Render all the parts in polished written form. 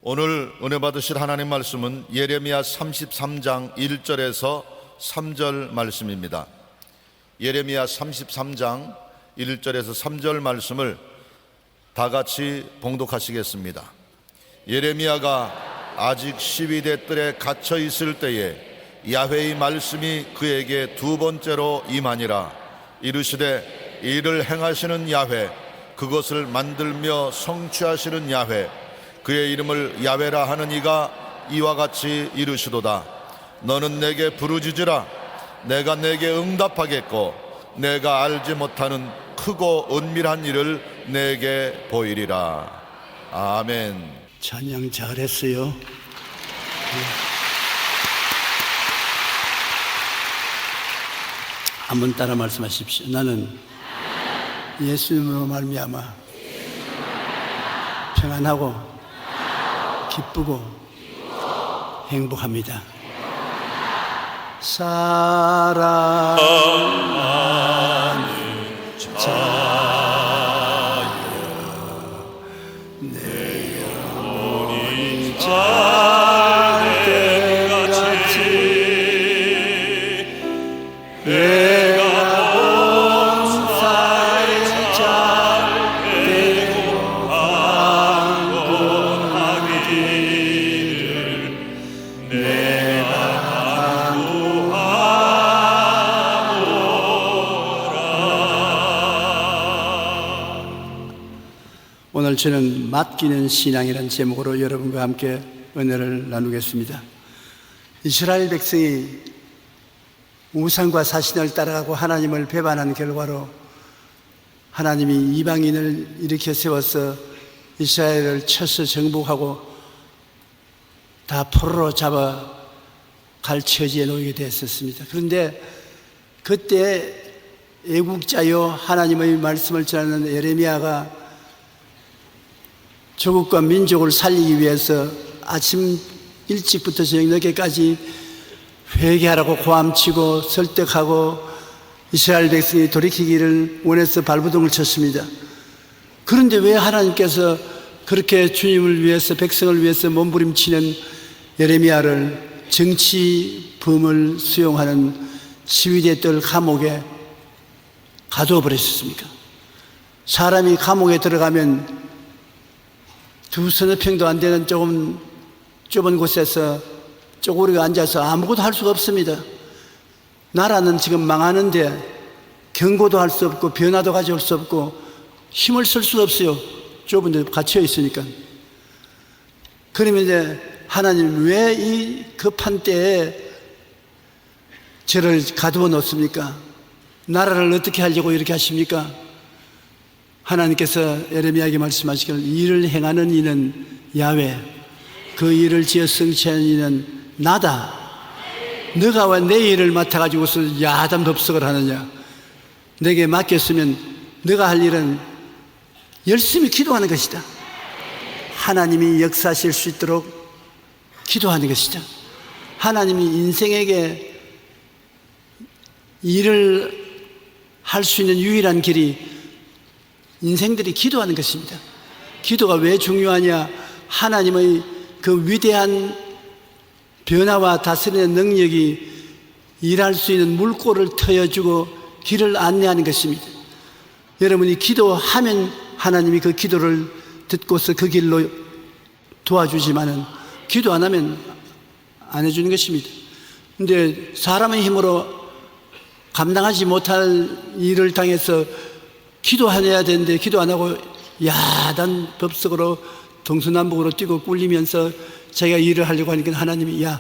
오늘 은혜 받으실 하나님 말씀은 예레미야 33장 1절에서 3절 말씀입니다. 예레미야 33장 1절에서 3절 말씀을 다 같이 봉독하시겠습니다. 예레미야가 아직 시위대 뜰에 갇혀 있을 때에 야훼의 말씀이 그에게 두 번째로 임하니라. 이르시되 이를 행하시는 야훼, 그것을 만들며 성취하시는 야훼, 그의 이름을 야훼라 하는 이가 이와 같이 이르시도다. 너는 내게 부르짖으라. 내가 내게 응답하겠고 내가 알지 못하는 크고 은밀한 일을 내게 보이리라. 아멘. 찬양 잘했어요. 한번 따라 말씀하십시오. 나는 예수님으로 말미암아 평안하고 기쁘고 행복합니다. 사랑하는 자여, 내 영혼이 짤때같이 내가 본사에 짤때고 강권하기를 내가 오늘 저는 맡기는 신앙이라는 제목으로 여러분과 함께 은혜를 나누겠습니다. 이스라엘 백성이 우상과 사신을 따라가고 하나님을 배반한 결과로 하나님이 이방인을 일으켜 세워서 이스라엘을 쳐서 정복하고 다 포로로 잡아 갈 처지에 놓이게 됐었습니다. 그런데 그때 애국자요 하나님의 말씀을 전하는 예레미야가 조국과 민족을 살리기 위해서 아침 일찍부터 저녁 늦게까지 회개하라고 고함치고 설득하고 이스라엘 백성이 돌이키기를 원해서 발버둥을 쳤습니다. 그런데 왜 하나님께서 그렇게 주님을 위해서 백성을 위해서 몸부림치는 예레미야를 정치범을 수용하는 시위대 뜰 감옥에 가두어 버리셨습니까? 사람이 감옥에 들어가면 두 서너 평도 안 되는 조금 좁은 곳에서 쪼그리고 앉아서 아무것도 할 수가 없습니다. 나라는 지금 망하는데 경고도 할 수 없고 변화도 가져올 수 없고 힘을 쓸 수가 없어요. 좁은 데 갇혀 있으니까. 그러면 이제 하나님 왜 이 급한 때에 저를 가두어 놓습니까? 나라를 어떻게 하려고 이렇게 하십니까? 하나님께서 예레미야에게 말씀하시기를 이를 행하는 이는 야훼, 그 일을 지어 성취하는 이는 나다. 너가 왜 내 일을 맡아가지고서 야단 법석을 하느냐? 내게 맡겼으면 너가 할 일은 열심히 기도하는 것이다. 하나님이 역사하실 수 있도록 기도하는 것이다. 하나님이 인생에게 일을 할 수 있는 유일한 길이 인생들이 기도하는 것입니다. 기도가 왜 중요하냐? 하나님의 그 위대한 변화와 다스리는 능력이 일할 수 있는 물꼬를 트여주고 길을 안내하는 것입니다. 여러분이 기도하면 하나님이 그 기도를 듣고서 그 길로 도와주지만은 기도 안 하면 안 해주는 것입니다. 근데 사람의 힘으로 감당하지 못할 일을 당해서 기도해야 되는데 기도 안 하고 야단 법석으로 동서남북으로 뛰고 꿀리면서 자기가 일을 하려고 하니까 하나님이 야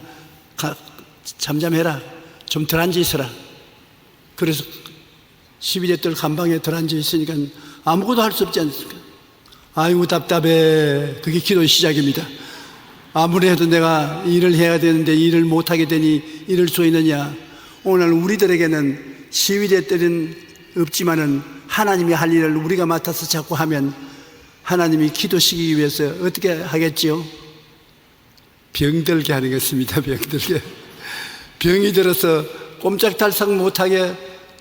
잠잠해라, 좀 덜 앉아 있어라. 그래서 12대 뜰 감방에 덜 앉아 있으니까 아무것도 할 수 없지 않습니까? 아이고 답답해. 그게 기도의 시작입니다. 아무리 해도 내가 일을 해야 되는데 일을 못하게 되니 이럴 수 있느냐? 오늘 우리들에게는 시위대 뜰은 없지만은 하나님이 할 일을 우리가 맡아서 자꾸 하면 하나님이 기도시키기 위해서 어떻게 하겠지요? 병들게 하는 것입니다. 병들게. 병이 들어서 꼼짝달싹 못하게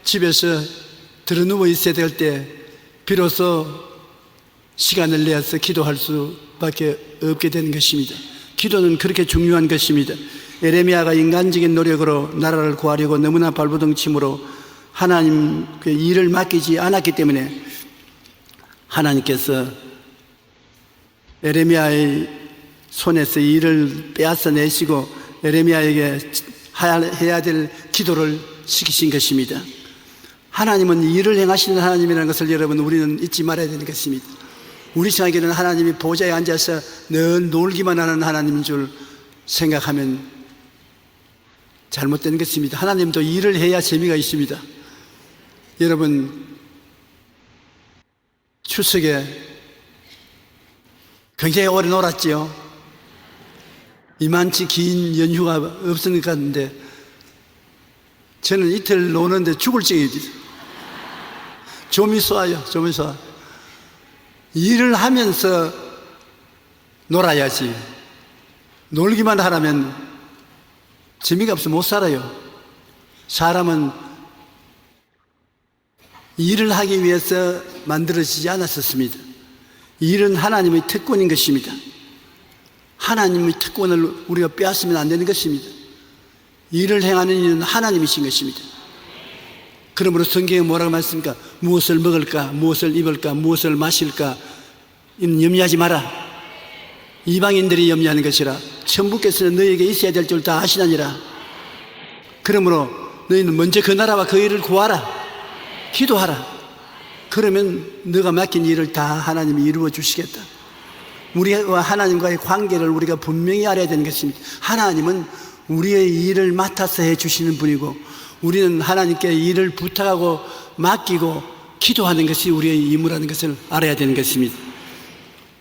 집에서 들어누워 있어야 될 때 비로소 시간을 내서 기도할 수 수밖에 없게 되는 것입니다. 기도는 그렇게 중요한 것입니다. 에레미야가 인간적인 노력으로 나라를 구하려고 너무나 발버둥침으로 하나님께 일을 맡기지 않았기 때문에 하나님께서 에레미야의 손에서 일을 빼앗아 내시고 에레미야에게 해야 될 기도를 시키신 것입니다. 하나님은 일을 행하시는 하나님이라는 것을 여러분 우리는 잊지 말아야 되는 것입니다. 우리 생각에는 하나님이 보좌에 앉아서 늘 놀기만 하는 하나님인 줄 생각하면 잘못된 것입니다. 하나님도 일을 해야 재미가 있습니다. 여러분 추석에 굉장히 오래 놀았지요. 이만치 긴 연휴가 없었는 것 같은데 저는 이틀 노는데 죽을 증이지. 좀이 쏘아요. 좀이 쏘아. 일을 하면서 놀아야지. 놀기만 하라면 재미가 없어 못 살아요. 사람은 일을 하기 위해서 만들어지지 않았었습니다. 일은 하나님의 특권인 것입니다. 하나님의 특권을 우리가 빼앗으면 안 되는 것입니다. 일을 행하는 이는 하나님이신 것입니다. 그러므로 성경에 뭐라고 말씀합니까? 무엇을 먹을까? 무엇을 입을까? 무엇을 마실까? 이는 염려하지 마라. 이방인들이 염려하는 것이라. 천부께서는 너희에게 있어야 될 줄 다 아시나니라. 그러므로 너희는 먼저 그 나라와 그 일을 구하라. 기도하라. 그러면 너가 맡긴 일을 다 하나님이 이루어 주시겠다. 우리와 하나님과의 관계를 우리가 분명히 알아야 되는 것입니다. 하나님은 우리의 일을 맡아서 해주시는 분이고 우리는 하나님께 일을 부탁하고 맡기고 기도하는 것이 우리의 임무라는 것을 알아야 되는 것입니다.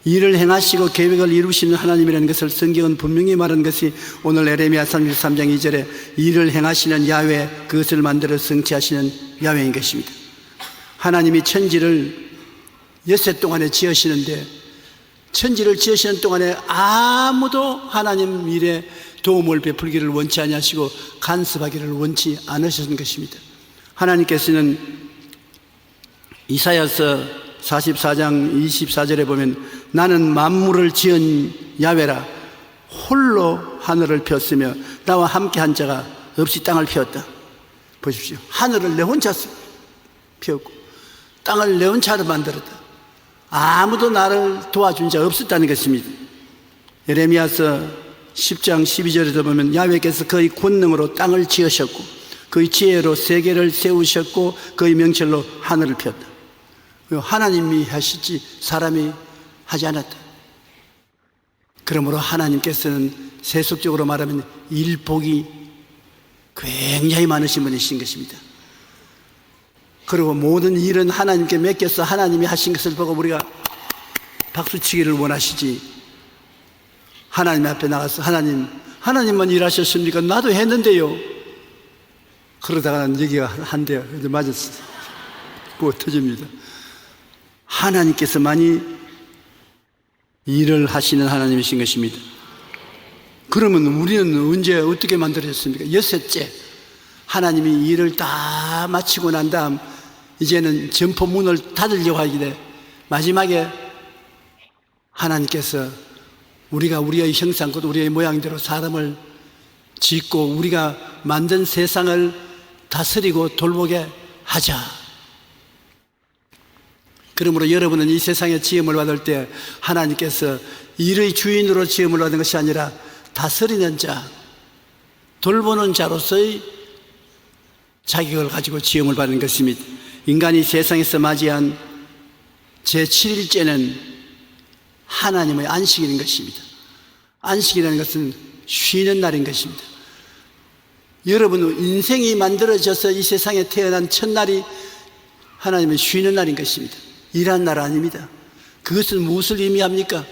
일을 행하시고 계획을 이루시는 하나님이라는 것을 성경은 분명히 말한 것이 오늘 에레미야 33장 2절에 일을 행하시는 야훼, 그것을 만들어 성취하시는 야훼인 것입니다. 하나님이 천지를 엿새 동안에 지으시는데 천지를 지으시는 동안에 아무도 하나님 일에 도움을 베풀기를 원치 아니하시고 간섭하기를 원치 않으셨던 것입니다. 하나님께서는 이사야서 44장 24절에 보면 나는 만물을 지은 야훼라 홀로 하늘을 폈으며 나와 함께한 자가 없이 땅을 피웠다. 보십시오. 하늘을 내 혼자 피웠고 땅을 내 혼자로 만들었다. 아무도 나를 도와준 자 없었다는 것입니다. 에레미야서 10장 12절에도 보면 야훼께서 그의 권능으로 땅을 지으셨고 그의 지혜로 세계를 세우셨고 그의 명철로 하늘을 폈다. 하나님이 하시지 사람이 하지 않았다. 그러므로 하나님께서는 세속적으로 말하면 일복이 굉장히 많으신 분이신 것입니다. 그리고 모든 일은 하나님께 맡겨서 하나님이 하신 것을 보고 우리가 박수치기를 원하시지 하나님 앞에 나가서 하나님만 일하셨습니까? 나도 했는데요. 그러다가는 여기가 한 대요. 맞았어. 그거 터집니다. 하나님께서만이 일을 하시는 하나님이신 것입니다. 그러면 우리는 언제 어떻게 만들어졌습니까? 엿새째 하나님이 일을 다 마치고 난 다음 이제는 점포문을 닫으려고 하길래 마지막에 하나님께서 우리가 우리의 형상 곧 우리의 모양대로 사람을 짓고 우리가 만든 세상을 다스리고 돌보게 하자. 그러므로 여러분은 이 세상에 지음을 받을 때 하나님께서 일의 주인으로 지음을 받은 것이 아니라 다스리는 자, 돌보는 자로서의 자격을 가지고 지음을 받은 것입니다. 인간이 세상에서 맞이한 제7일째는 하나님의 안식일인 것입니다. 안식이라는 것은 쉬는 날인 것입니다. 여러분 인생이 만들어져서 이 세상에 태어난 첫날이 하나님의 쉬는 날인 것입니다. 일한 날 아닙니다. 그것은 무엇을 의미합니까?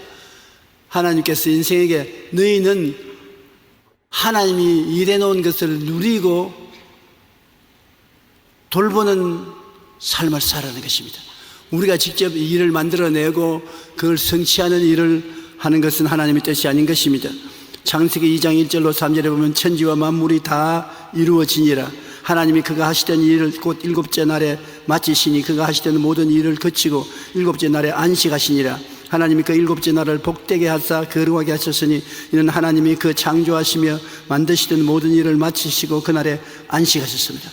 하나님께서 인생에게 너희는 하나님이 일해놓은 것을 누리고 돌보는 삶을 살아가는 것입니다. 우리가 직접 일을 만들어내고 그걸 성취하는 일을 하는 것은 하나님의 뜻이 아닌 것입니다. 창세기 2장 1절로 3절에 보면 천지와 만물이 다 이루어지니라. 하나님이 그가 하시던 일을 곧 일곱째 날에 마치시니 그가 하시던 모든 일을 거치고 일곱째 날에 안식하시니라. 하나님이 그 일곱째 날을 복되게 하사 거룩하게 하셨으니 이는 하나님이 그 창조하시며 만드시던 모든 일을 마치시고 그날에 안식하셨습니다.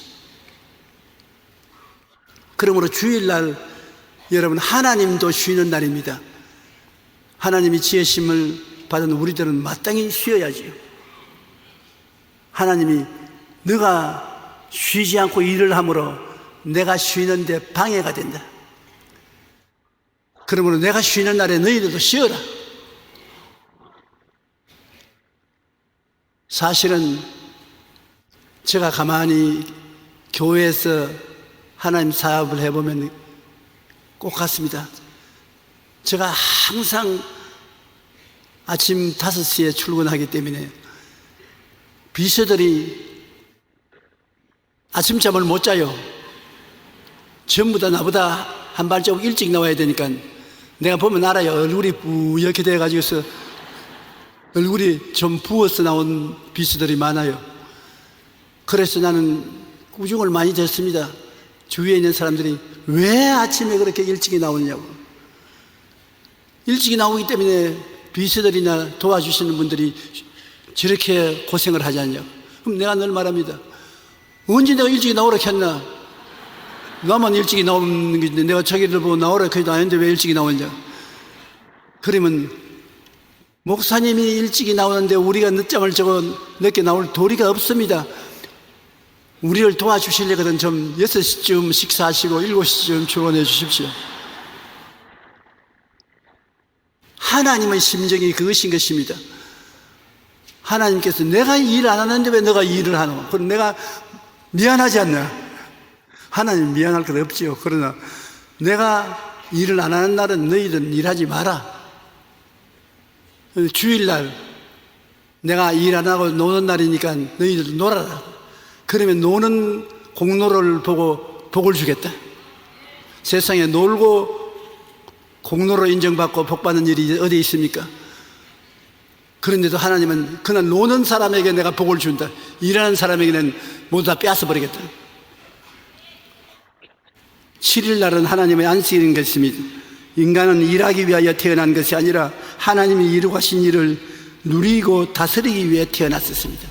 그러므로 주일날 여러분 하나님도 쉬는 날입니다. 하나님이 지으심을 받은 우리들은 마땅히 쉬어야지요. 하나님이 너가 쉬지 않고 일을 함으로 내가 쉬는데 방해가 된다. 그러므로 내가 쉬는 날에 너희들도 쉬어라. 사실은 제가 가만히 교회에서 하나님 사업을 해보면 꼭 같습니다. 제가 항상 아침 5시에 출근하기 때문에 비서들이 아침잠을 못 자요. 전부 다 나보다 한 발자국 일찍 나와야 되니까 내가 보면 알아요. 얼굴이 뿌옇게 돼가지고서 얼굴이 좀 부어서 나온 비서들이 많아요. 그래서 나는 꾸중을 많이 듣습니다. 주위에 있는 사람들이 왜 아침에 그렇게 일찍이 나오느냐고. 일찍이 나오기 때문에 비서들이나 도와주시는 분들이 저렇게 고생을 하지 않냐고. 그럼 내가 늘 말합니다. 언제 내가 일찍이 나오라 했나? 나만 일찍이 나오는 게 내가 자기들 보고 나오라 해도 아닌데 왜 일찍이 나오느냐? 그러면 목사님이 일찍이 나오는데 우리가 늦잠을 자고 늦게 나올 도리가 없습니다. 우리를 도와주시려거든 좀 6시쯤 식사하시고 7시쯤 출근해 주십시오. 하나님의 심정이 그것인 것입니다. 하나님께서 내가 일 안 하는데 왜 너가 일을 하노? 그럼 내가 미안하지 않나? 하나님 미안할 것 없지요. 그러나 내가 일을 안 하는 날은 너희들은 일하지 마라. 주일날 내가 일 안 하고 노는 날이니까 너희들도 놀아라. 그러면 노는 공로를 보고 복을 주겠다. 세상에 놀고 공로로 인정받고 복받는 일이 어디 있습니까? 그런데도 하나님은 그날 노는 사람에게 내가 복을 준다. 일하는 사람에게는 모두 다 빼앗아 버리겠다. 7일날은 하나님의 안식일인 것입니다. 인간은 일하기 위하여 태어난 것이 아니라 하나님이 이루고 하신 일을 누리고 다스리기 위해 태어났었습니다.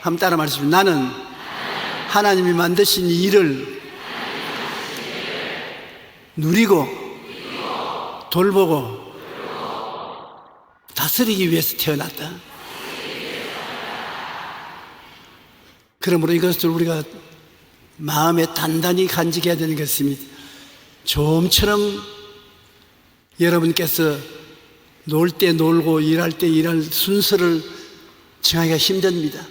한번 따라 말씀해. 나는 하나님이 만드신 일을 누리고 돌보고 다스리기 위해서 태어났다. 그러므로 이것을 우리가 마음에 단단히 간직해야 되는 것입니다. 좀처럼 여러분께서 놀 때 놀고 일할 때 일할 순서를 정하기가 힘듭니다.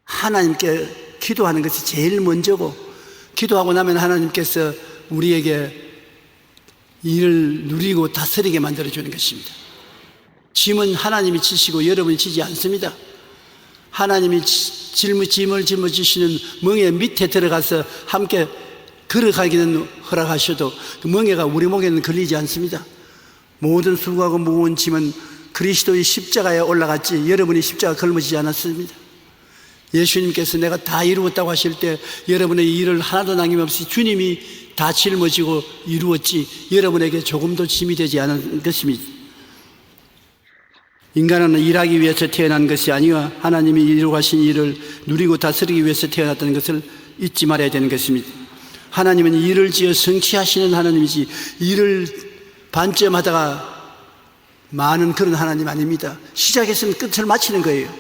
하나님께 기도하는 것이 제일 먼저고, 기도하고 나면 하나님께서 우리에게 일을 누리고 다스리게 만들어주는 것입니다. 짐은 하나님이 지시고 여러분이 지지 않습니다. 하나님이 짐을 짊어지시는 멍에 밑에 들어가서 함께 걸어가기는 허락하셔도 그 멍에가 우리 목에는 걸리지 않습니다. 모든 수고하고 무거운 짐은 그리스도의 십자가에 올라갔지 여러분이 십자가 걸머지지 않았습니다. 예수님께서 내가 다 이루었다고 하실 때 여러분의 일을 하나도 남김없이 주님이 다 짊어지고 이루었지 여러분에게 조금도 짐이 되지 않은 것입니다. 인간은 일하기 위해서 태어난 것이 아니라 하나님이 이루고 하신 일을 누리고 다스리기 위해서 태어났다는 것을 잊지 말아야 되는 것입니다. 하나님은 일을 지어 성취하시는 하나님이지 일을 반쯤하다가 많은 그런 하나님 아닙니다. 시작했으면 끝을 마치는 거예요.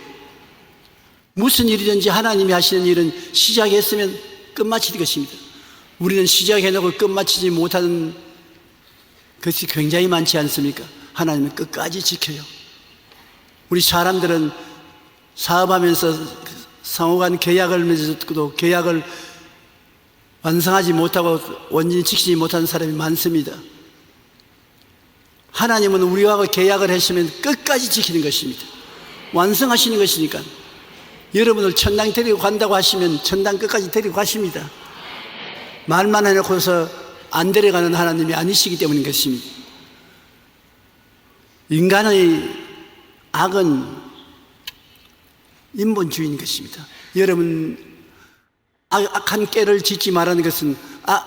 무슨 일이든지 하나님이 하시는 일은 시작했으면 끝마치는 것입니다. 우리는 시작해놓고 끝마치지 못하는 것이 굉장히 많지 않습니까? 하나님은 끝까지 지켜요. 우리 사람들은 사업하면서 상호간 계약을 맺어도 계약을 완성하지 못하고 원진이 지키지 못하는 사람이 많습니다. 하나님은 우리와 계약을 하시면 끝까지 지키는 것입니다. 완성하시는 것이니까. 여러분을 천당 데리고 간다고 하시면 천당 끝까지 데리고 가십니다. 말만 해놓고서 안 데려가는 하나님이 아니시기 때문인 것입니다. 인간의 악은 인본주의인 것입니다. 여러분, 악한 깨를 짓지 말라는 것은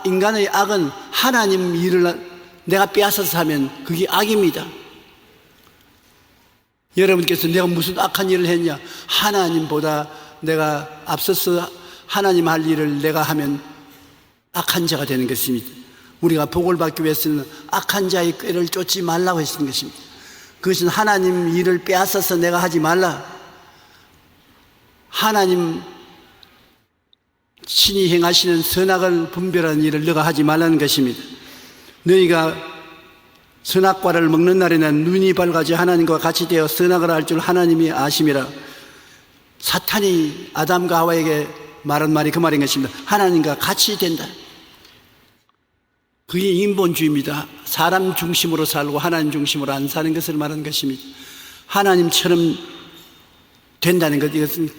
인간의 악은 하나님 일을 내가 빼앗아서 하면 그게 악입니다. 여러분께서 내가 무슨 악한 일을 했냐? 하나님보다 내가 앞서서 하나님 할 일을 내가 하면 악한 자가 되는 것입니다. 우리가 복을 받기 위해서는 악한 자의 꾀를 쫓지 말라고 했는 것입니다. 그것은 하나님 일을 빼앗아서 내가 하지 말라. 하나님 신이 행하시는 선악을 분별하는 일을 너가 하지 말라는 것입니다. 너희가 선악과를 먹는 날에는 눈이 밝아져 하나님과 같이 되어 선악을 알 줄 하나님이 아심이라. 사탄이 아담과 하와에게 말한 말이 그 말인 것입니다. 하나님과 같이 된다. 그게 인본주의입니다. 사람 중심으로 살고 하나님 중심으로 안 사는 것을 말하는 것입니다. 하나님처럼 된다는 것, 이것은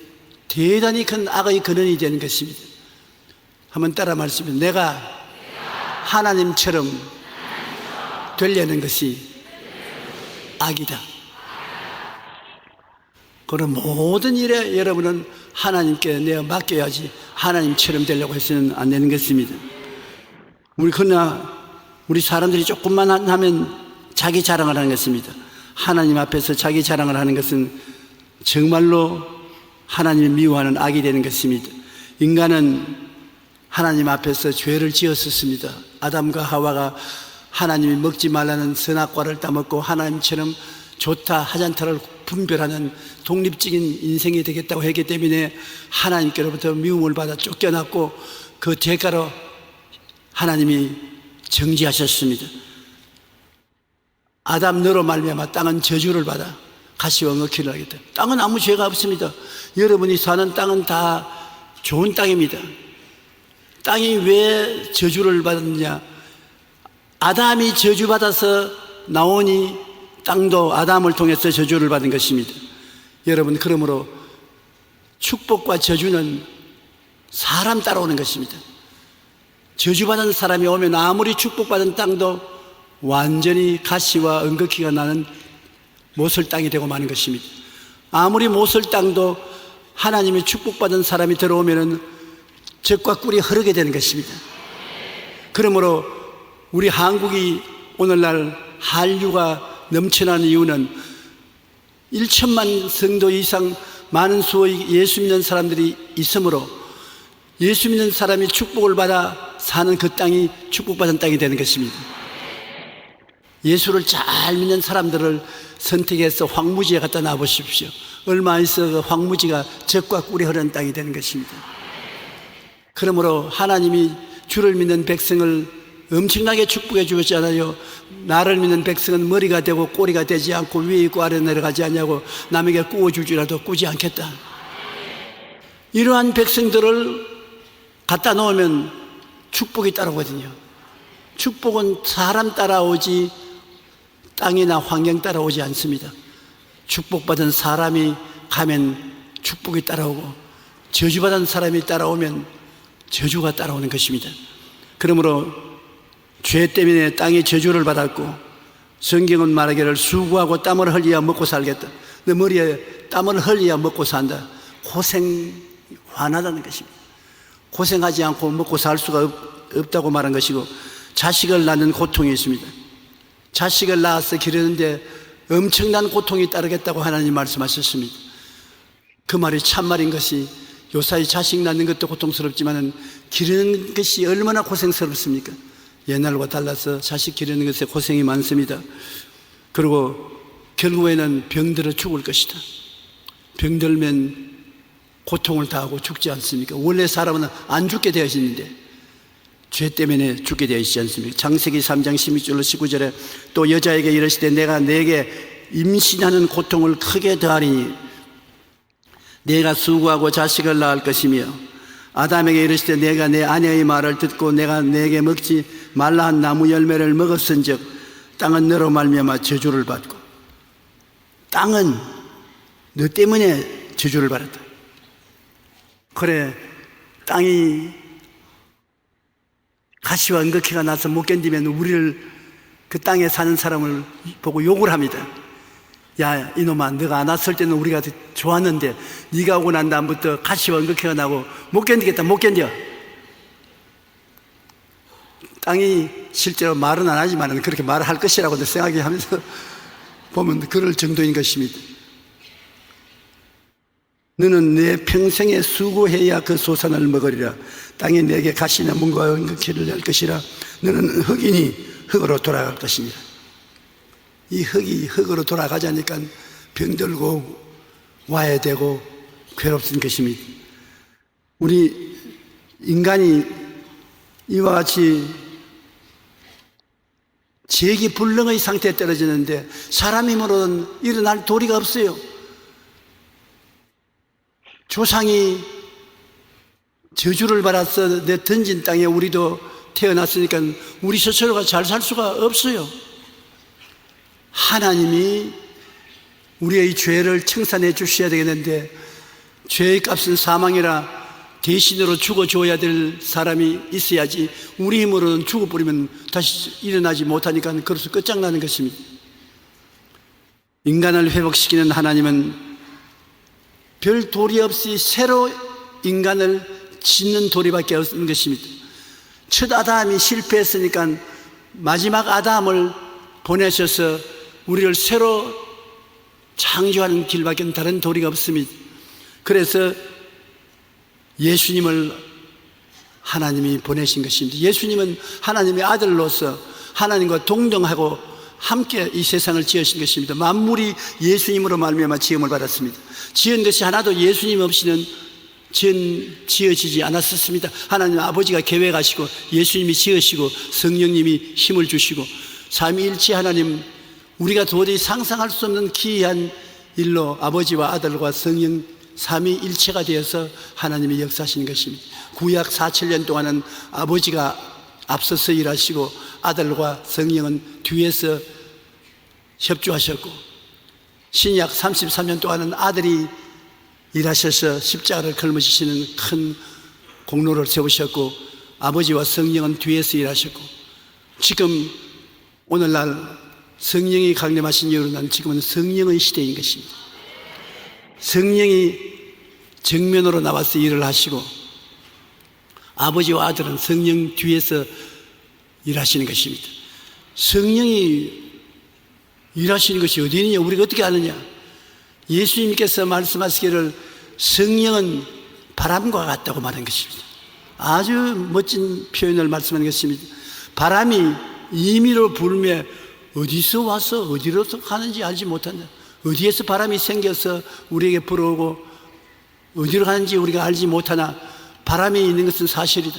대단히 큰 악의 근원이 되는 것입니다. 한번 따라 말씀해. 내가 하나님처럼 되려는 것이 악이다. 그런 모든 일에 여러분은 하나님께 내가 맡겨야지 하나님처럼 되려고 해서는 안 되는 것입니다. 그러나 우리 사람들이 조금만 하면 자기 자랑을 하는 것입니다. 하나님 앞에서 자기 자랑을 하는 것은 정말로 하나님을 미워하는 악이 되는 것입니다. 인간은 하나님 앞에서 죄를 지었었습니다. 아담과 하와가 하나님이 먹지 말라는 선악과를 따먹고 하나님처럼 좋다 하잔타를 분별하는 독립적인 인생이 되겠다고 했기 때문에 하나님께로부터 미움을 받아 쫓겨났고 그 대가로 하나님이 정지하셨습니다. 아담 너로 말미암아 땅은 저주를 받아 가시와 응어키를 하겠다. 땅은 아무 죄가 없습니다. 여러분이 사는 땅은 다 좋은 땅입니다. 땅이 왜 저주를 받았느냐? 아담이 저주받아서 나오니 땅도 아담을 통해서 저주를 받은 것입니다. 여러분, 그러므로 축복과 저주는 사람 따라오는 것입니다. 저주받은 사람이 오면 아무리 축복받은 땅도 완전히 가시와 은거키가 나는 모슬 땅이 되고 마는 것입니다. 아무리 모슬 땅도 하나님의 축복받은 사람이 들어오면 젖과 꿀이 흐르게 되는 것입니다. 그러므로 우리 한국이 오늘날 한류가 넘쳐나는 이유는 1천만 성도 이상 많은 수의 예수 믿는 사람들이 있으므로 예수 믿는 사람이 축복을 받아 사는 그 땅이 축복받은 땅이 되는 것입니다. 예수를 잘 믿는 사람들을 선택해서 황무지에 갖다 놔보십시오. 얼마 있어 그 황무지가 젖과 꿀이 흐르는 땅이 되는 것입니다. 그러므로 하나님이 주를 믿는 백성을 엄청나게 축복해 주었잖아요. 나를 믿는 백성은 머리가 되고 꼬리가 되지 않고 위에 있고 아래 내려가지 않냐고 남에게 꾸어줄지라도 꾸지 않겠다. 이러한 백성들을 갖다 놓으면 축복이 따라오거든요. 축복은 사람 따라오지 땅이나 환경 따라오지 않습니다. 축복받은 사람이 가면 축복이 따라오고 저주받은 사람이 따라오면 저주가 따라오는 것입니다. 그러므로 죄 때문에 땅이 저주를 받았고 성경은 말하기를 수고하고 땀을 흘려야 먹고 살겠다. 내 머리에 땀을 흘려야 먹고 산다. 고생 화나다는 것입니다. 고생하지 않고 먹고 살 수가 없다고 말한 것이고 자식을 낳는 고통이 있습니다. 자식을 낳아서 기르는데 엄청난 고통이 따르겠다고 하나님 말씀하셨습니다. 그 말이 참말인 것이 요사이 자식 낳는 것도 고통스럽지만 기르는 것이 얼마나 고생스럽습니까? 옛날과 달라서 자식 기르는 것에 고생이 많습니다. 그리고 결국에는 병들어 죽을 것이다. 병들면 고통을 당하고 죽지 않습니까? 원래 사람은 안 죽게 되어 있는데 죄 때문에 죽게 되어 있지 않습니까? 창세기 3장 16절로 19절에 또 여자에게 이르시되 내가 내게 임신하는 고통을 크게 더하리니 내가 수고하고 자식을 낳을 것이며 아담에게 이르시되 내가 내 아내의 말을 듣고 내가 내게 먹지 말라 한 나무 열매를 먹었은즉 땅은 너로 말미암아 저주를 받고 땅은 너 때문에 저주를 받았다. 그래 땅이 가시와 은거키가 나서 못 견디면 우리를 그 땅에 사는 사람을 보고 욕을 합니다. 야 이놈아 너가 안 왔을 때는 우리가 좋았는데 네가 오고 난 다음부터 가시와 은거키가 나고 못 견디겠다. 못 견뎌. 땅이 실제로 말은 안 하지만 그렇게 말을 할 것이라고 생각하면서 보면 그럴 정도인 것입니다. 너는 내 평생에 수고해야 그 소산을 먹으리라. 땅이 내게 가시나 문과 은극히를 낼 것이라. 너는 흙이니 흙으로 돌아갈 것이니라. 이 흙이 흙으로 돌아가자니까 병들고 와야 되고 괴롭은 것입니다. 우리 인간이 이와 같이 재기불능의 상태에 떨어지는데 사람 힘으로는 일어날 도리가 없어요. 조상이 저주를 받아서 내 던진 땅에 우리도 태어났으니까 우리 스스로가 잘 살 수가 없어요. 하나님이 우리의 죄를 청산해 주셔야 되겠는데 죄의 값은 사망이라 대신으로 죽어줘야 될 사람이 있어야지 우리 힘으로는 죽어버리면 다시 일어나지 못하니까 그래서 끝장나는 것입니다. 인간을 회복시키는 하나님은 별 도리 없이 새로 인간을 짓는 도리밖에 없는 것입니다. 첫 아담이 실패했으니까 마지막 아담을 보내셔서 우리를 새로 창조하는 길밖에 다른 도리가 없습니다. 그래서 예수님을 하나님이 보내신 것입니다. 예수님은 하나님의 아들로서 하나님과 동등하고 함께 이 세상을 지으신 것입니다. 만물이 예수님으로 말미암아 지음을 받았습니다. 지은 것이 하나도 예수님 없이는 지어지지 않았었습니다. 하나님 아버지가 계획하시고 예수님이 지으시고 성령님이 힘을 주시고 삼위일체 하나님, 우리가 도저히 상상할 수 없는 기이한 일로 아버지와 아들과 성령 삼위일체가 되어서 하나님이 역사하시는 것입니다. 구약 4,7년 동안은 아버지가 앞서서 일하시고 아들과 성령은 뒤에서 협조하셨고, 신약 33년 동안은 아들이 일하셔서 십자가를 걸머지시는 큰 공로를 세우셨고, 아버지와 성령은 뒤에서 일하셨고, 지금 오늘날 성령이 강림하신 이후로는 지금은 성령의 시대인 것입니다. 성령이 정면으로 나와서 일을 하시고 아버지와 아들은 성령 뒤에서 일하시는 것입니다. 성령이 일하시는 것이 어디 있느냐, 우리가 어떻게 아느냐? 예수님께서 말씀하시기를 성령은 바람과 같다고 말한 것입니다. 아주 멋진 표현을 말씀하는 것입니다. 바람이 임의로 불며 어디서 와서 어디로 가는지 알지 못한다. 어디에서 바람이 생겨서 우리에게 불어오고 어디로 가는지 우리가 알지 못하나 바람이 있는 것은 사실이다.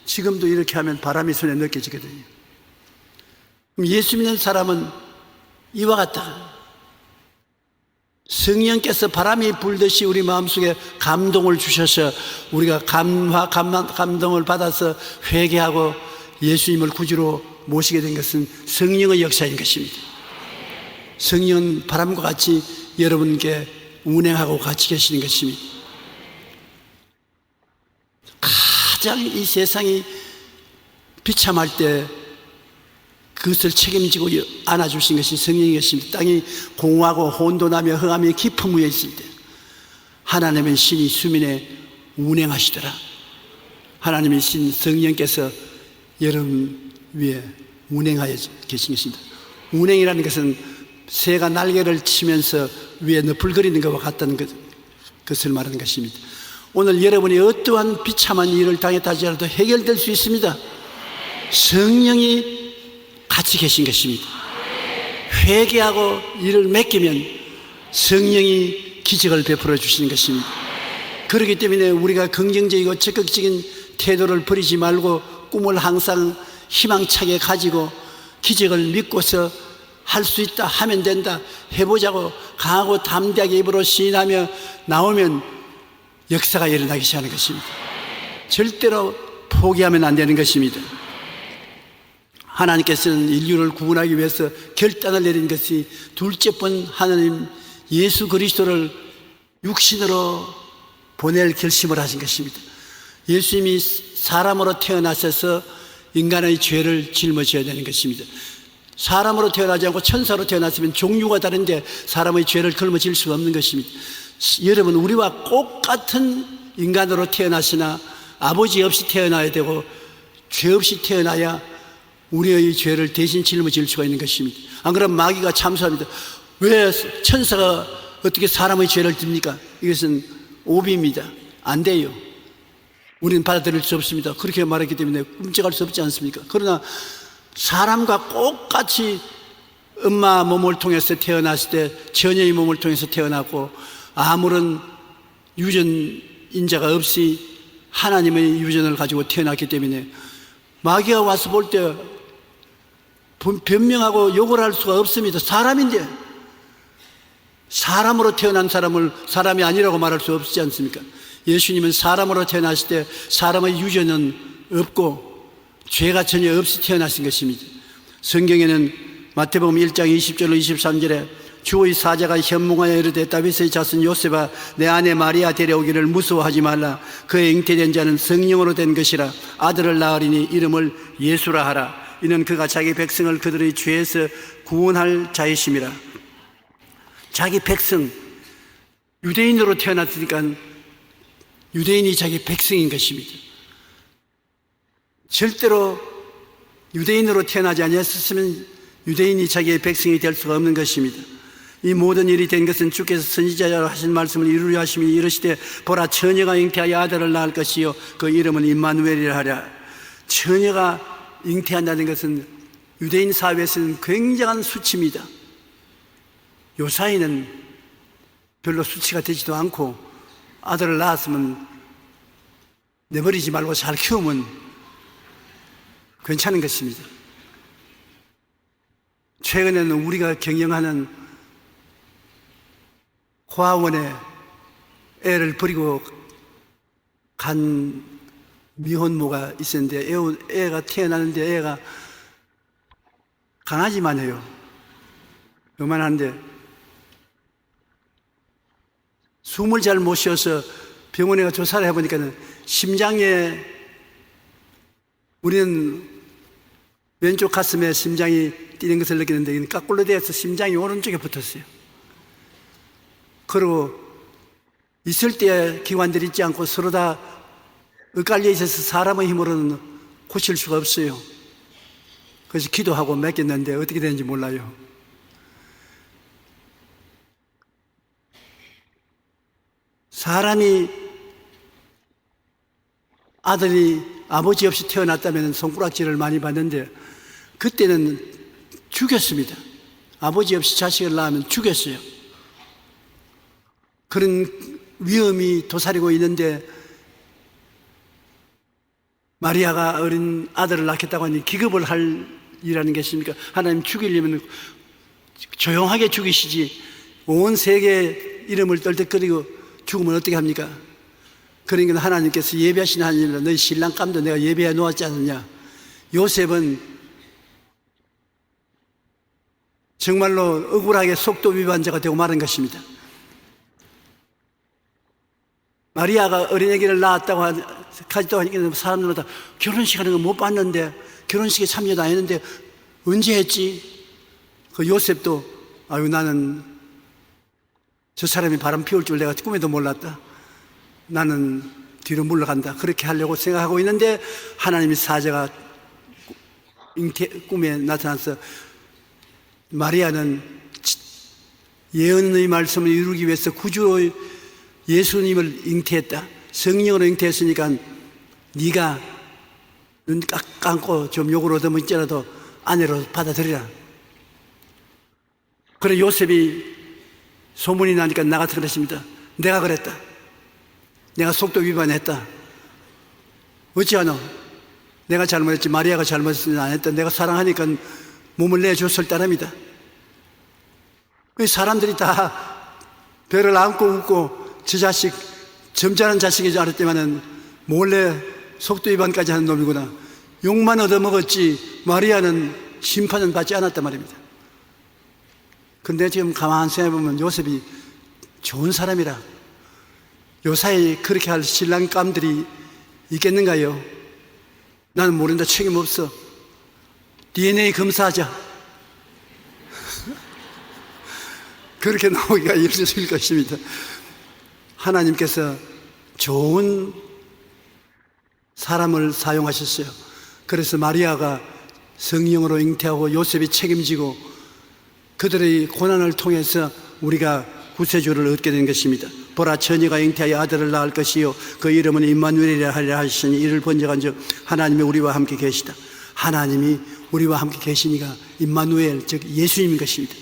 지금도 이렇게 하면 바람이 손에 느껴지거든요. 그럼 예수 믿는 사람은 이와 같다. 성령께서 바람이 불듯이 우리 마음속에 감동을 주셔서 우리가 감동을 받아서 회개하고 예수님을 구주로 모시게 된 것은 성령의 역사인 것입니다. 성령은 바람과 같이 여러분께 운행하고 같이 계시는 것입니다. 가장 이 세상이 비참할 때 그것을 책임지고 안아주신 것이 성령인 것입니다. 땅이 공허하고 혼돈하며 흑암이 깊은 위에 있을 때 하나님의 신이 수면에 운행하시더라. 하나님의 신 성령께서 여러분 위에 운행하여 계신 것입니다. 운행이라는 것은 새가 날개를 치면서 위에 너풀거리는 것과 같다는 것을 말하는 것입니다. 오늘 여러분이 어떠한 비참한 일을 당했다 하더라도 해결될 수 있습니다. 성령이 같이 계신 것입니다. 회개하고 이를 맡기면 성령이 기적을 베풀어 주시는 것입니다. 그렇기 때문에 우리가 긍정적이고 적극적인 태도를 버리지 말고 꿈을 항상 희망차게 가지고 기적을 믿고서 할 수 있다, 하면 된다, 해보자고 강하고 담대하게 입으로 시인하며 나오면 역사가 일어나기 시작하는 것입니다. 절대로 포기하면 안 되는 것입니다. 하나님께서는 인류를 구원하기 위해서 결단을 내린 것이 둘째번 하나님 예수 그리스도를 육신으로 보낼 결심을 하신 것입니다. 예수님이 사람으로 태어나셔서 인간의 죄를 짊어져야 되는 것입니다. 사람으로 태어나지 않고 천사로 태어났으면 종류가 다른데 사람의 죄를 짊어질 수 없는 것입니다. 여러분, 우리와 똑같은 인간으로 태어나시나 아버지 없이 태어나야 되고 죄 없이 태어나야 우리의 죄를 대신 짊어질 수가 있는 것입니다. 안 그러면 마귀가 참소합니다. 왜 천사가 어떻게 사람의 죄를 집니까? 이것은 오비입니다. 안 돼요. 우리는 받아들일 수 없습니다. 그렇게 말했기 때문에 꿈쩍할 수 없지 않습니까? 그러나 사람과 똑같이 엄마 몸을 통해서 태어났을 때 처녀의 몸을 통해서 태어났고 아무런 유전인자가 없이 하나님의 유전을 가지고 태어났기 때문에 마귀가 와서 볼 때 변명하고 욕을 할 수가 없습니다. 사람인데 사람으로 태어난 사람을 사람이 아니라고 말할 수 없지 않습니까? 예수님은 사람으로 태어났을 때 사람의 유전은 없고 죄가 전혀 없이 태어나신 것입니다. 성경에는 마태복음 1장 20절로 23절에 주의 사자가 현몽하여 이르되 다윗의 자손 요셉아 내 아내 마리아 데려오기를 무서워하지 말라. 그의 잉태된 자는 성령으로 된 것이라. 아들을 낳으리니 이름을 예수라 하라. 이는 그가 자기 백성을 그들의 죄에서 구원할 자이심이라. 자기 백성, 유대인으로 태어났으니까 유대인이 자기 백성인 것입니다. 절대로 유대인으로 태어나지 아니었으면 유대인이 자기의 백성이 될 수가 없는 것입니다. 이 모든 일이 된 것은 주께서 선지자로 하신 말씀을 이루려 하심이 이르시되 보라 처녀가 잉태하여 아들을 낳을 것이요 그 이름은 임마누엘이라 하랴. 처녀가 잉태한다는 것은 유대인 사회에서는 굉장한 수치입니다. 요사이는 별로 수치가 되지도 않고 아들을 낳았으면 내버리지 말고 잘 키우면 괜찮은 것입니다. 최근에는 우리가 경영하는 고아원에 애를 버리고 간 미혼모가 있었는데 애가 태어나는데 애가 강아지만 해요. 요만한데 숨을 잘 못 쉬어서 병원에 가서 조사를 해보니까 심장에 우리는 왼쪽 가슴에 심장이 뛰는 것을 느끼는데 거꾸로 되어서 심장이 오른쪽에 붙었어요. 그리고 있을 때 기관들이 있지 않고 서로 다 엇갈려 있어서 사람의 힘으로는 고칠 수가 없어요. 그래서 기도하고 맡겼는데 어떻게 되는지 몰라요. 사람이 아들이 아버지 없이 태어났다면 손가락질을 많이 받는데 그때는 죽였습니다. 아버지 없이 자식을 낳으면 죽였어요. 그런 위험이 도사리고 있는데 마리아가 어린 아들을 낳겠다고 하니 기겁을 할 일이라는 게 있습니까? 하나님 죽이려면 조용하게 죽이시지 온 세계 이름을 떨떡거리고 죽으면 어떻게 합니까? 그러니까 하나님께서 예배하신 하나님이라 너희 신랑감도 내가 예배해 놓았지 않느냐. 요셉은 정말로 억울하게 속도 위반자가 되고 말한 것입니다. 마리아가 어린애기를 낳았다고 하지도 하니까 사람들은 다 결혼식 하는 거 못 봤는데 결혼식에 참여도 안 했는데 언제 했지? 그 요셉도 아유 나는 저 사람이 바람 피울 줄 내가 꿈에도 몰랐다. 나는 뒤로 물러간다. 그렇게 하려고 생각하고 있는데 하나님의 사자가 꿈에 나타나서 마리아는 예언의 말씀을 이루기 위해서 구주의 예수님을 잉태했다. 성령으로 잉태했으니까 네가 눈 감고 좀 욕을 얻어먹지라도 아내로 받아들이라. 그래 요셉이 소문이 나니까 나가서 그랬습니다. 내가 그랬다. 내가 속도 위반했다. 어찌하노? 내가 잘못했지 마리아가 잘못했지 안 했다. 내가 사랑하니까 몸을 내줬을 따름이다. 사람들이 다 배를 안고 웃고 저 자식 점잖은 자식인 줄 알았지만은 몰래 속도 위반까지 하는 놈이구나. 욕만 얻어먹었지 마리아는 심판은 받지 않았단 말입니다. 근데 지금 가만히 생각해보면 요셉이 좋은 사람이라 요사이 그렇게 할 신랑감들이 있겠는가요? 나는 모른다. 책임 없어. DNA 검사하자. 그렇게 나오기가 힘들 것입니다. 하나님께서 좋은 사람을 사용하셨어요. 그래서 마리아가 성령으로 잉태하고 요셉이 책임지고 그들의 고난을 통해서 우리가 구세주를 얻게 된 것입니다. 보라, 처녀가 잉태하여 아들을 낳을 것이요 그 이름은 임마누엘이라 하리라 하시니 이를 번역한즉 하나님이 우리와 함께 계시다. 하나님이 우리와 함께 계시니까 임마누엘, 즉 예수님인 것입니다.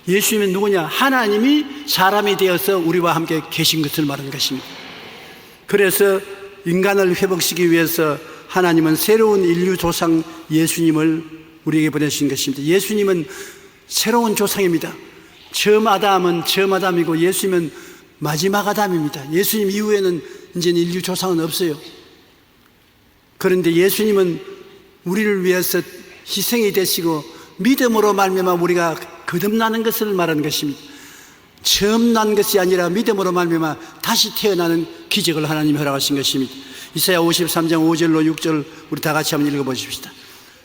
예수님은 누구냐? 하나님이 사람이 되어서 우리와 함께 계신 것을 말하는 것입니다. 그래서 인간을 회복시키기 위해서 하나님은 새로운 인류 조상 예수님을 우리에게 보내신 것입니다. 예수님은 새로운 조상입니다. 처음 아담은 처음 아담이고 예수님은 마지막 아담입니다. 예수님 이후에는 이제는 인류 조상은 없어요. 그런데 예수님은 우리를 위해서 희생이 되시고 믿음으로 말미암아 우리가 거듭나는 것을 말하는 것입니다. 처음 난 것이 아니라 믿음으로 말미암아 다시 태어나는 기적을 하나님이 허락하신 것입니다. 이사야 53장 5절로 6절 우리 다 같이 한번 읽어보십시다.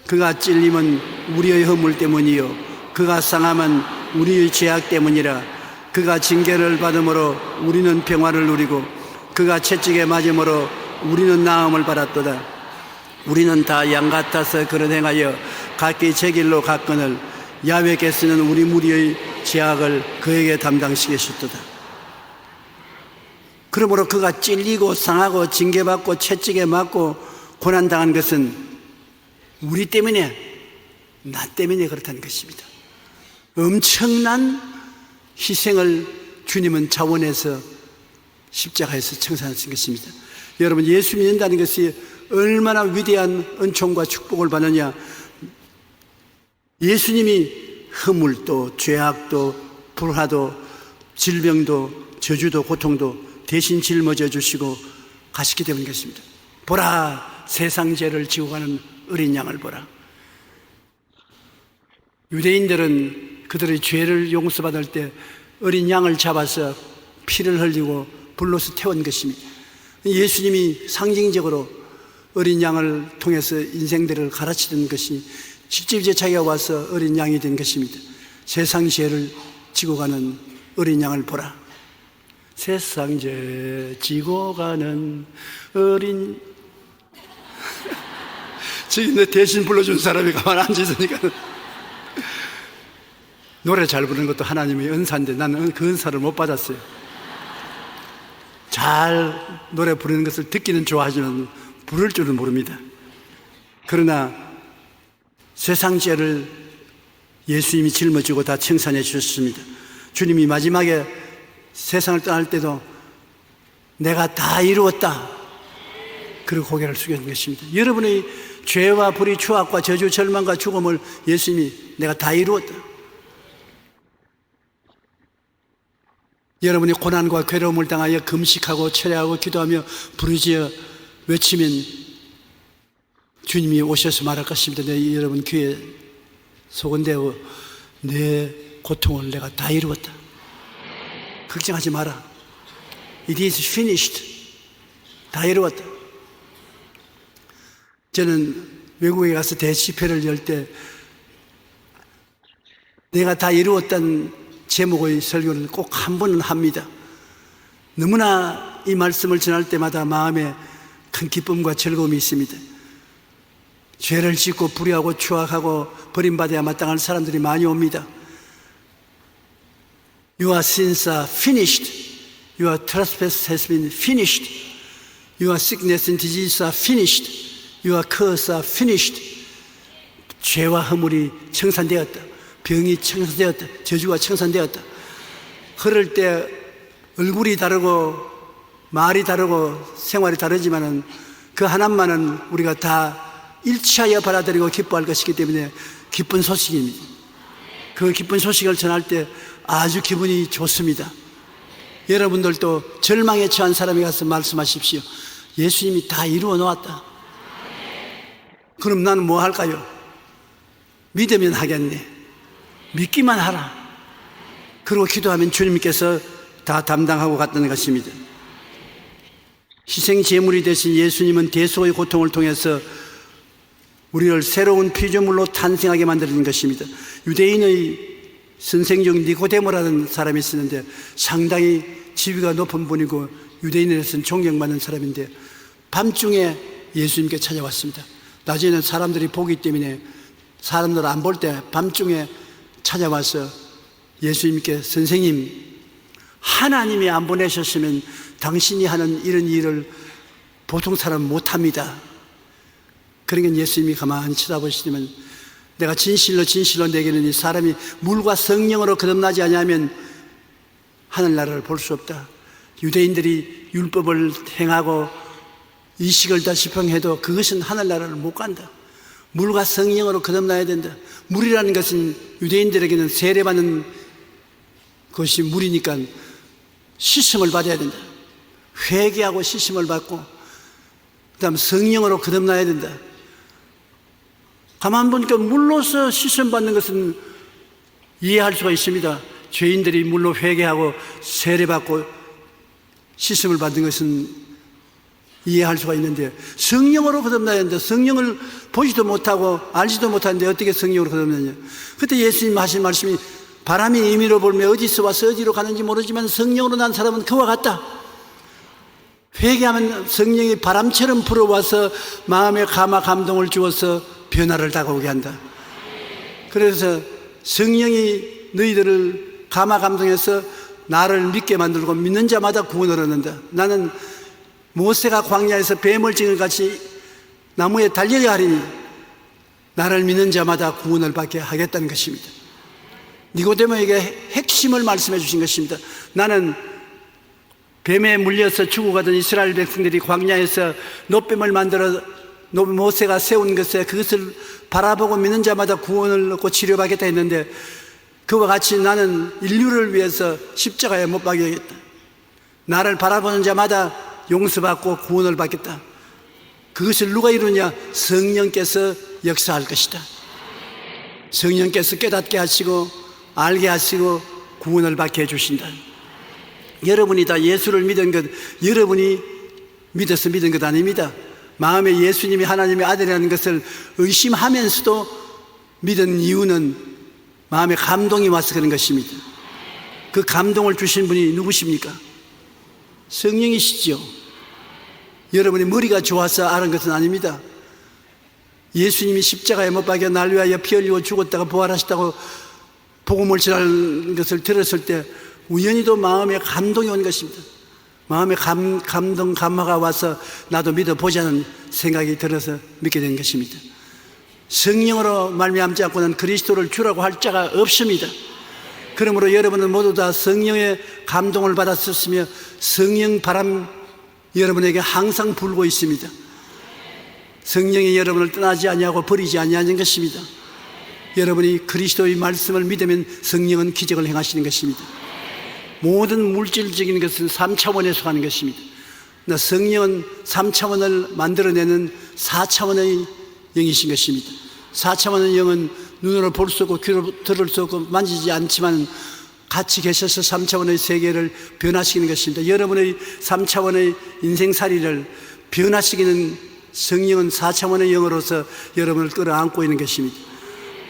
그가 찔림은 우리의 허물 때문이요 그가 상함은 우리의 죄악 때문이라. 그가 징계를 받음으로 우리는 평화를 누리고 그가 채찍에 맞음으로 우리는 나음을 받았도다. 우리는 다 양 같아서 그런 행하여 각기 제 길로 갔거늘 야훼께서는 우리 무리의 죄악을 그에게 담당시키셨도다. 그러므로 그가 찔리고 상하고 징계받고 채찍에 맞고 고난당한 것은 우리 때문에, 나 때문에 그렇다는 것입니다. 엄청난 희생을 주님은 자원해서 십자가에서 청산하신 것입니다. 여러분, 예수 믿는다는 것이 얼마나 위대한 은총과 축복을 받느냐. 예수님이 허물도 죄악도 불화도 질병도 저주도 고통도 대신 짊어져 주시고 가시게 되는 것입니다. 보라, 세상 죄를 지고 가는 어린 양을 보라. 유대인들은 그들의 죄를 용서받을 때 어린 양을 잡아서 피를 흘리고 불로서 태운 것입니다. 예수님이 상징적으로 어린 양을 통해서 인생들을 가르치는 것이 직접 이제 자기가 와서 어린 양이 된 것입니다. 세상 죄를 지고 가는 어린 양을 보라. 세상 죄 지고 가는 어린 저기 내 대신 불러준 사람이 가만 앉아있으니까 노래 잘 부르는 것도 하나님의 은사인데 나는 그 은사를 못 받았어요. 잘 노래 부르는 것을 듣기는 좋아하지만 부를 줄은 모릅니다. 그러나 세상 죄를 예수님이 짊어지고 다 청산해 주셨습니다. 주님이 마지막에 세상을 떠날 때도 내가 다 이루었다, 그리고 고개를 숙여준 것입니다. 여러분의 죄와 불의, 추악과 저주, 절망과 죽음을 예수님이 내가 다 이루었다. 여러분이 고난과 괴로움을 당하여 금식하고 철야하고 기도하며 부르짖어 외치면 주님이 오셔서 말할 것입니다. 내 여러분 귀에 소근대고 내 고통을 내가 다 이루었다. 걱정하지 마라. It is finished. 다 이루었다. 저는 외국에 가서 대집회를 열 때 내가 다 이루었다는 제목의 설교를 꼭 한 번은 합니다. 너무나 이 말씀을 전할 때마다 마음에 큰 기쁨과 즐거움이 있습니다. 죄를 짓고 불의하고 추악하고 버림받아야 마땅할 사람들이 많이 옵니다. Your sins are finished. Your trespass has been finished. Your sickness and disease are finished. Your curse are finished. 죄와 허물이 청산되었다. 병이 청산되었다. 저주가 청산되었다. 흐를 때 얼굴이 다르고 말이 다르고 생활이 다르지만은 그 하나만은 우리가 다 일치하여 받아들이고 기뻐할 것이기 때문에 기쁜 소식입니다. 그 기쁜 소식을 전할 때 아주 기분이 좋습니다. 여러분들도 절망에 처한 사람이 가서 말씀하십시오. 예수님이 다 이루어 놓았다. 그럼 나는 뭐 할까요? 믿으면 하겠네. 믿기만 하라. 그리고 기도하면 주님께서 다 담당하고 갔다는 것입니다. 희생 제물이 되신 예수님은 대속의 고통을 통해서 우리를 새로운 피조물로 탄생하게 만드는 것입니다. 유대인의 선생 중 니고데모라는 사람이 있었는데 상당히 지위가 높은 분이고 유대인에서는 존경받는 사람인데 밤중에 예수님께 찾아왔습니다. 낮에는 사람들이 보기 때문에 사람들 안 볼 때 밤중에 찾아와서 예수님께 선생님, 하나님이 안 보내셨으면 당신이 하는 이런 일을 보통 사람은 못합니다. 그러니까 예수님이 가만히 쳐다보시면 내가 진실로 내게는 이 사람이 물과 성령으로 거듭나지 아니하면 하늘나라를 볼 수 없다. 유대인들이 율법을 행하고 이식을 다 집행해도 그것은 하늘나라를 못 간다. 물과 성령으로 거듭나야 된다. 물이라는 것은 유대인들에게는 세례받는 것이 물이니까 씻음을 받아야 된다. 회개하고 씻음을 받고 그 다음 성령으로 거듭나야 된다. 가만 보니까 물로서 씻음 받는 것은 이해할 수가 있습니다. 죄인들이 물로 회개하고 세례받고 씻음을 받는 것은 이해할 수가 있는데 성령으로 거듭나야 된다. 성령을 보지도 못하고 알지도 못하는데 어떻게 성령으로 거듭나냐. 그때 예수님 하신 말씀이 바람이 임의로 불며 어디서 와서 어디로 가는지 모르지만 성령으로 난 사람은 그와 같다. 회개하면 성령이 바람처럼 불어와서 마음에 감동을 주어서 변화를 다가오게 한다. 그래서 성령이 너희들을 감동해서 나를 믿게 만들고 믿는 자마다 구원을 얻는다. 나는 모세가 광야에서 뱀을 찍은 같이 나무에 달려야 하리니 나를 믿는 자마다 구원을 받게 하겠다는 것입니다. 니고데모에게 핵심을 말씀해 주신 것입니다. 나는 뱀에 물려서 죽어가던 이스라엘 백성들이 광야에서 놋뱀을 만들어 모세가 세운 것에 그것을 바라보고 믿는 자마다 구원을 얻고 치료받겠다 했는데 그와 같이 나는 인류를 위해서 십자가에 못 박여야겠다. 나를 바라보는 자마다 용서받고 구원을 받겠다. 그것을 누가 이루냐? 성령께서 역사할 것이다. 성령께서 깨닫게 하시고 알게 하시고 구원을 받게 해주신다. 여러분이 다 예수를 믿은 것, 여러분이 믿어서 믿은 것 아닙니다. 마음에 예수님이 하나님의 아들이라는 것을 의심하면서도 믿은 이유는 마음에 감동이 와서 그런 것입니다. 그 감동을 주신 분이 누구십니까? 성령이시죠. 여러분이 머리가 좋아서 아는 것은 아닙니다. 예수님이 십자가에 못 박여 날 위하여 피 흘리고 죽었다가 부활하셨다고 복음을 전하는 것을 들었을 때 우연히도 마음에 감동이 온 것입니다. 마음에 감동, 감화가 와서 나도 믿어보자는 생각이 들어서 믿게 된 것입니다. 성령으로 말미암지 않고는 그리스도를 주라고 할 자가 없습니다. 그러므로 여러분은 모두 다 성령의 감동을 받았었으며 성령 바람 여러분에게 항상 불고 있습니다. 성령이 여러분을 떠나지 아니하고 버리지 아니하는 것입니다. 여러분이 그리스도의 말씀을 믿으면 성령은 기적을 행하시는 것입니다. 모든 물질적인 것은 3차원에 속하는 것입니다. 성령은 3차원을 만들어내는 4차원의 영이신 것입니다. 4차원의 영은 눈으로 볼 수 없고 귀로 들을 수 없고 만지지 않지만 같이 계셔서 3차원의 세계를 변화시키는 것입니다. 여러분의 3차원의 인생살이를 변화시키는 성령은 4차원의 영으로서 여러분을 끌어안고 있는 것입니다.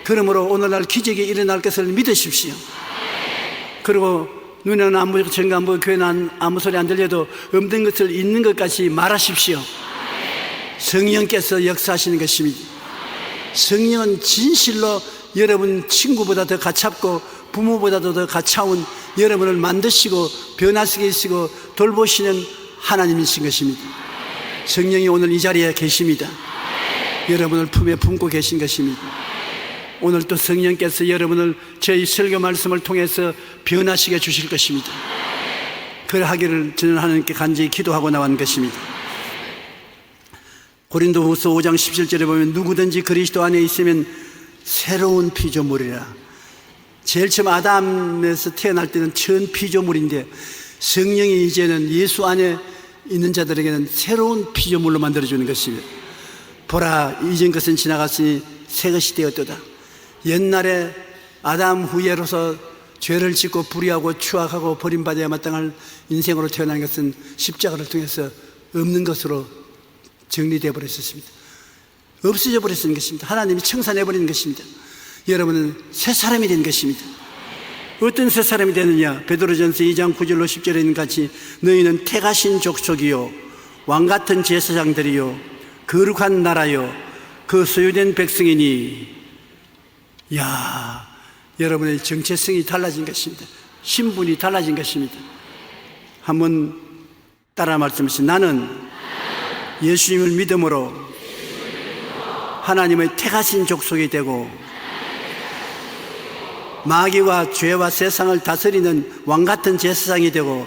그러므로 오늘날 기적이 일어날 것을 믿으십시오. 그리고 눈에는 안 보이고 전가 안 보이고 귀에는 아무 소리 안 들려도 없는 것을 있는 것까지 말하십시오. 성령께서 역사하시는 것입니다. 성령은 진실로 여러분 친구보다 더 가깝고 부모보다도 더 가까운 여러분을 만드시고 변화시키시고 돌보시는 하나님이신 것입니다. 성령이 오늘 이 자리에 계십니다. 여러분을 품에 품고 계신 것입니다. 오늘 또 성령께서 여러분을 저희 설교 말씀을 통해서 변화시켜 주실 것입니다. 그러하기를 저는 하나님께 간절히 기도하고 나온 것입니다. 고린도후서 5장 17절에 보면 누구든지 그리스도 안에 있으면 새로운 피조물이라. 제일 처음 아담에서 태어날 때는 처음 피조물인데 성령이 이제는 예수 안에 있는 자들에게는 새로운 피조물로 만들어주는 것입니다. 보라, 이전 것은 지나갔으니 새 것이 되었도다. 옛날에 아담 후예로서 죄를 짓고 불의하고 추악하고 버림받아야 마땅할 인생으로 태어난 것은 십자가를 통해서 없는 것으로 정리되어 버렸습니다. 없어져 버렸는 것입니다. 하나님이 청산해 버리는 것입니다. 여러분은 새 사람이 된 것입니다. 어떤 새 사람이 되느냐? 베드로전서 2장 9절로 10절에 있는 같이 너희는 택하신 족속이요 왕같은 제사장들이요 거룩한 나라요 그 소유된 백성이니 야, 여러분의 정체성이 달라진 것입니다. 신분이 달라진 것입니다. 한번 따라 말씀하시죠. 나는 예수님을 믿음으로 하나님의 택하신 족속이 되고 마귀와 죄와 세상을 다스리는 왕같은 제사장이 되고,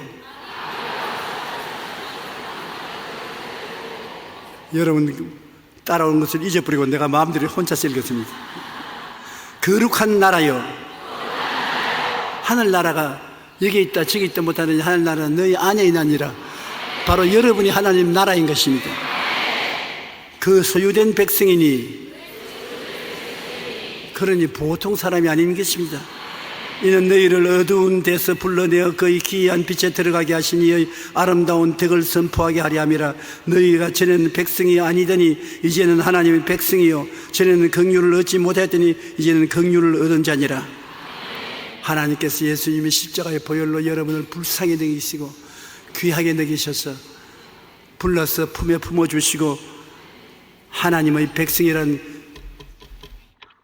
여러분 따라오는 것을 잊어버리고 내가 마음대로 혼자서 읽었습니다. 거룩한 나라요, 하늘나라가 여기 있다 저기 있다 못하는 하늘나라는 너희 안에 있나니라. 바로 여러분이 하나님 나라인 것입니다. 그 소유된 백성이니, 그러니 보통 사람이 아닌 것입니다. 이는 너희를 어두운 데서 불러내어 그의 기이한 빛에 들어가게 하시니 이의 아름다운 덕을 선포하게 하려 함이라. 너희가 전에는 백성이 아니더니 이제는 하나님의 백성이요 전에는 긍휼을 얻지 못하였더니 이제는 긍휼을 얻은 자니라. 하나님께서 예수님의 십자가의 보혈로 여러분을 불쌍히 여기시고 귀하게 여기셔서 불러서 품에 품어주시고 하나님의 백성이라는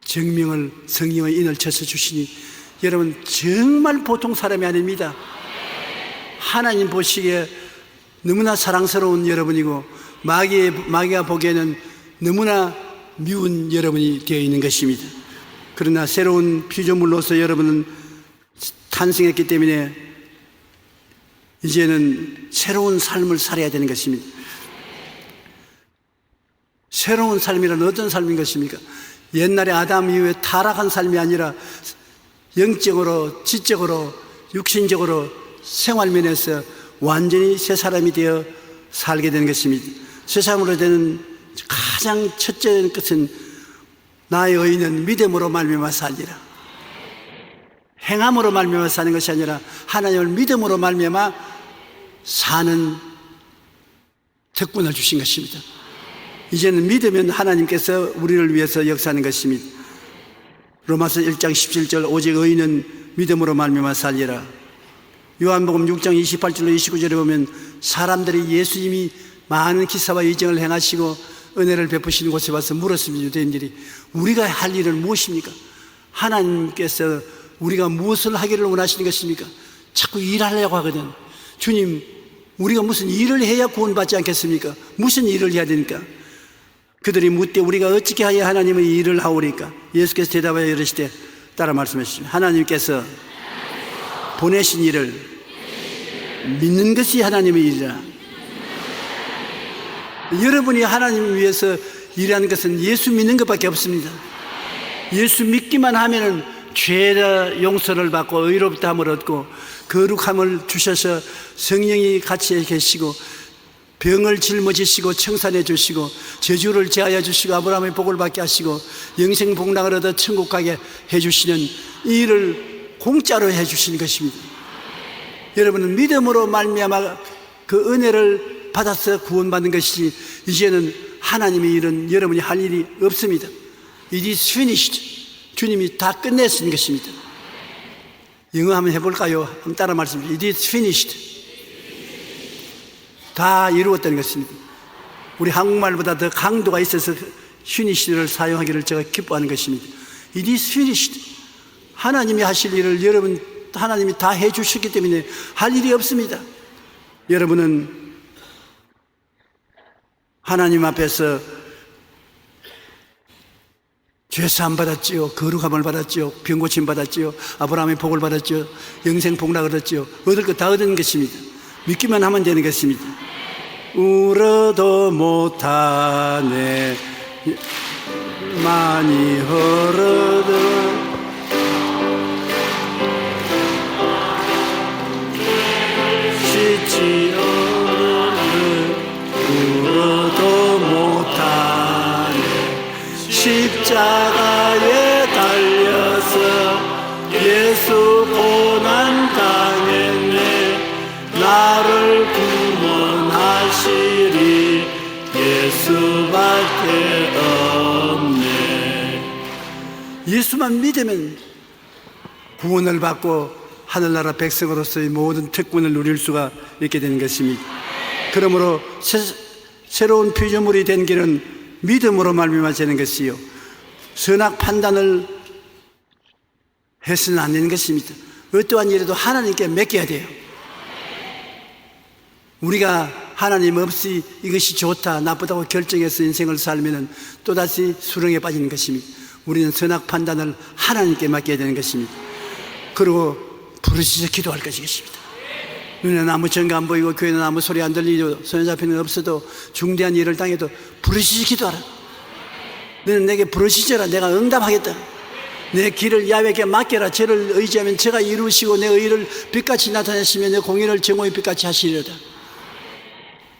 정명을, 성령의 인을 쳐서 주시니 여러분 정말 보통 사람이 아닙니다. 하나님 보시기에 너무나 사랑스러운 여러분이고 마귀가 보기에는 너무나 미운 여러분이 되어 있는 것입니다. 그러나 새로운 피조물로서 여러분은 탄생했기 때문에 이제는 새로운 삶을 살아야 되는 것입니다. 새로운 삶이란 어떤 삶인 것입니까? 옛날에 아담 이후에 타락한 삶이 아니라 영적으로, 지적으로, 육신적으로, 생활면에서 완전히 새 사람이 되어 살게 되는 것입니다. 새 사람으로 되는 가장 첫째 것은 나의 의인은 믿음으로 말미암아 살리라. 행함으로 말미암아 사는 것이 아니라 하나님을 믿음으로 말미암아 사는 특권을 주신 것입니다. 이제는 믿으면 하나님께서 우리를 위해서 역사하는 것입니다. 로마서 1장 17절 오직 의인은 믿음으로 말미암아 살리라. 요한복음 6장 28절로 29절에 보면 사람들이 예수님이 많은 기사와 이정을 행하시고 은혜를 베푸시는 곳에 와서 물었습니다. 유대인들이 우리가 할 일은 무엇입니까? 하나님께서 우리가 무엇을 하기를 원하시는 것입니까? 자꾸 일하려고 하거든. 주님, 우리가 무슨 일을 해야 구원받지 않겠습니까? 무슨 일을 해야 되니까? 그들이 묻되 우리가 어떻게 하여 하나님의 일을 하오리까? 예수께서 대답하여 이르시되, 따라 말씀하십시오. 하나님께서 보내신 일을 믿는 것이 하나님의 일이라. 여러분이 하나님을 위해서 일하는 것은 예수 믿는 것밖에 없습니다. 예수 믿기만 하면은 죄의 용서를 받고 의롭다함을 얻고 거룩함을 주셔서 성령이 같이 계시고 병을 짊어지시고 청산해 주시고 저주를 제하여 주시고 아브라함의 복을 받게 하시고 영생 복락을 얻어 천국 가게 해주시는 이 일을 공짜로 해주시는 것입니다. 여러분은 믿음으로 말미암아 그 은혜를 받아서 구원받는 것이지 이제는 하나님의 일은 여러분이 할 일이 없습니다. It is finished. 주님이 다 끝냈는 것입니다. 영어 한번 해볼까요? 한번 따라 말씀드립니다. It is finished. 다 이루었다는 것입니다. 우리 한국말보다 더 강도가 있어서 finish를 사용하기를 제가 기뻐하는 것입니다. It is finished. 하나님이 하실 일을 여러분 하나님이 다 해주셨기 때문에 할 일이 없습니다. 여러분은 하나님 앞에서 죄사함 받았지요, 거룩함을 받았지요, 병고침 받았지요, 아브라함의 복을 받았지요, 영생 복락을 얻었지요. 얻을 것 다 얻은 것입니다. 믿기만 하면 되는 것입니다. 울어도 못하네 많이 흐르듯 씻지 울어도 못하네 십자가에 달려서 예수 고난 당했네 나를 구원하시리 예수밖에 없네. 예수만 믿으면 구원을 받고 하늘나라 백성으로서의 모든 특권을 누릴 수가 있게 되는 것입니다. 그러므로 새로운 피조물이 된 길은 믿음으로 말미암아 되는 것이요 선악 판단을 해서는 안 되는 것입니다. 어떠한 일에도 하나님께 맡겨야 돼요. 우리가 하나님 없이 이것이 좋다 나쁘다고 결정해서 인생을 살면 또다시 수렁에 빠지는 것입니다. 우리는 선악 판단을 하나님께 맡겨야 되는 것입니다. 그리고 부르짖어 기도할 것이겠습니다. 눈에는 아무 증거 안 보이고 교회는 아무 소리 안 들리고 손에 잡히는 없어도 중대한 일을 당해도 부르짖어 기도하라. 너는 내게 부르짖어라. 내가 응답하겠다. 내 길을 야훼께 맡겨라. 저를 의지하면 저가 이루시고 내 의를 빛같이 나타내시며 내 공의를 정오의 빛같이 하시리로다.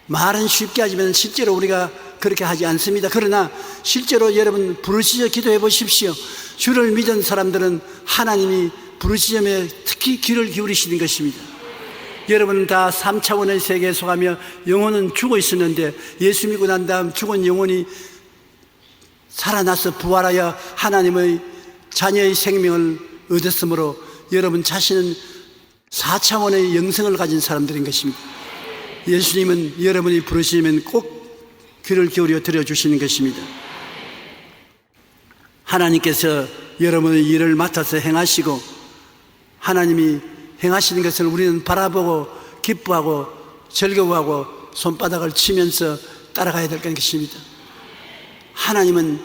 말은 쉽게 하지만 실제로 우리가 그렇게 하지 않습니다. 그러나 실제로 여러분 부르짖어 기도해 보십시오. 주를 믿은 사람들은 하나님이 부르짖음에 특히 귀를 기울이시는 것입니다. 여러분 다 3차원의 세계에 속하며 영혼은 죽어 있었는데 예수 믿고 난 다음 죽은 영혼이 살아나서 부활하여 하나님의 자녀의 생명을 얻었으므로 여러분 자신은 4차원의 영성을 가진 사람들인 것입니다. 예수님은 여러분이 부르시면 꼭 귀를 기울여 들어주시는 것입니다. 하나님께서 여러분의 일을 맡아서 행하시고 하나님이 행하시는 것을 우리는 바라보고 기뻐하고 즐거워하고 손바닥을 치면서 따라가야 될 것입니다. 하나님은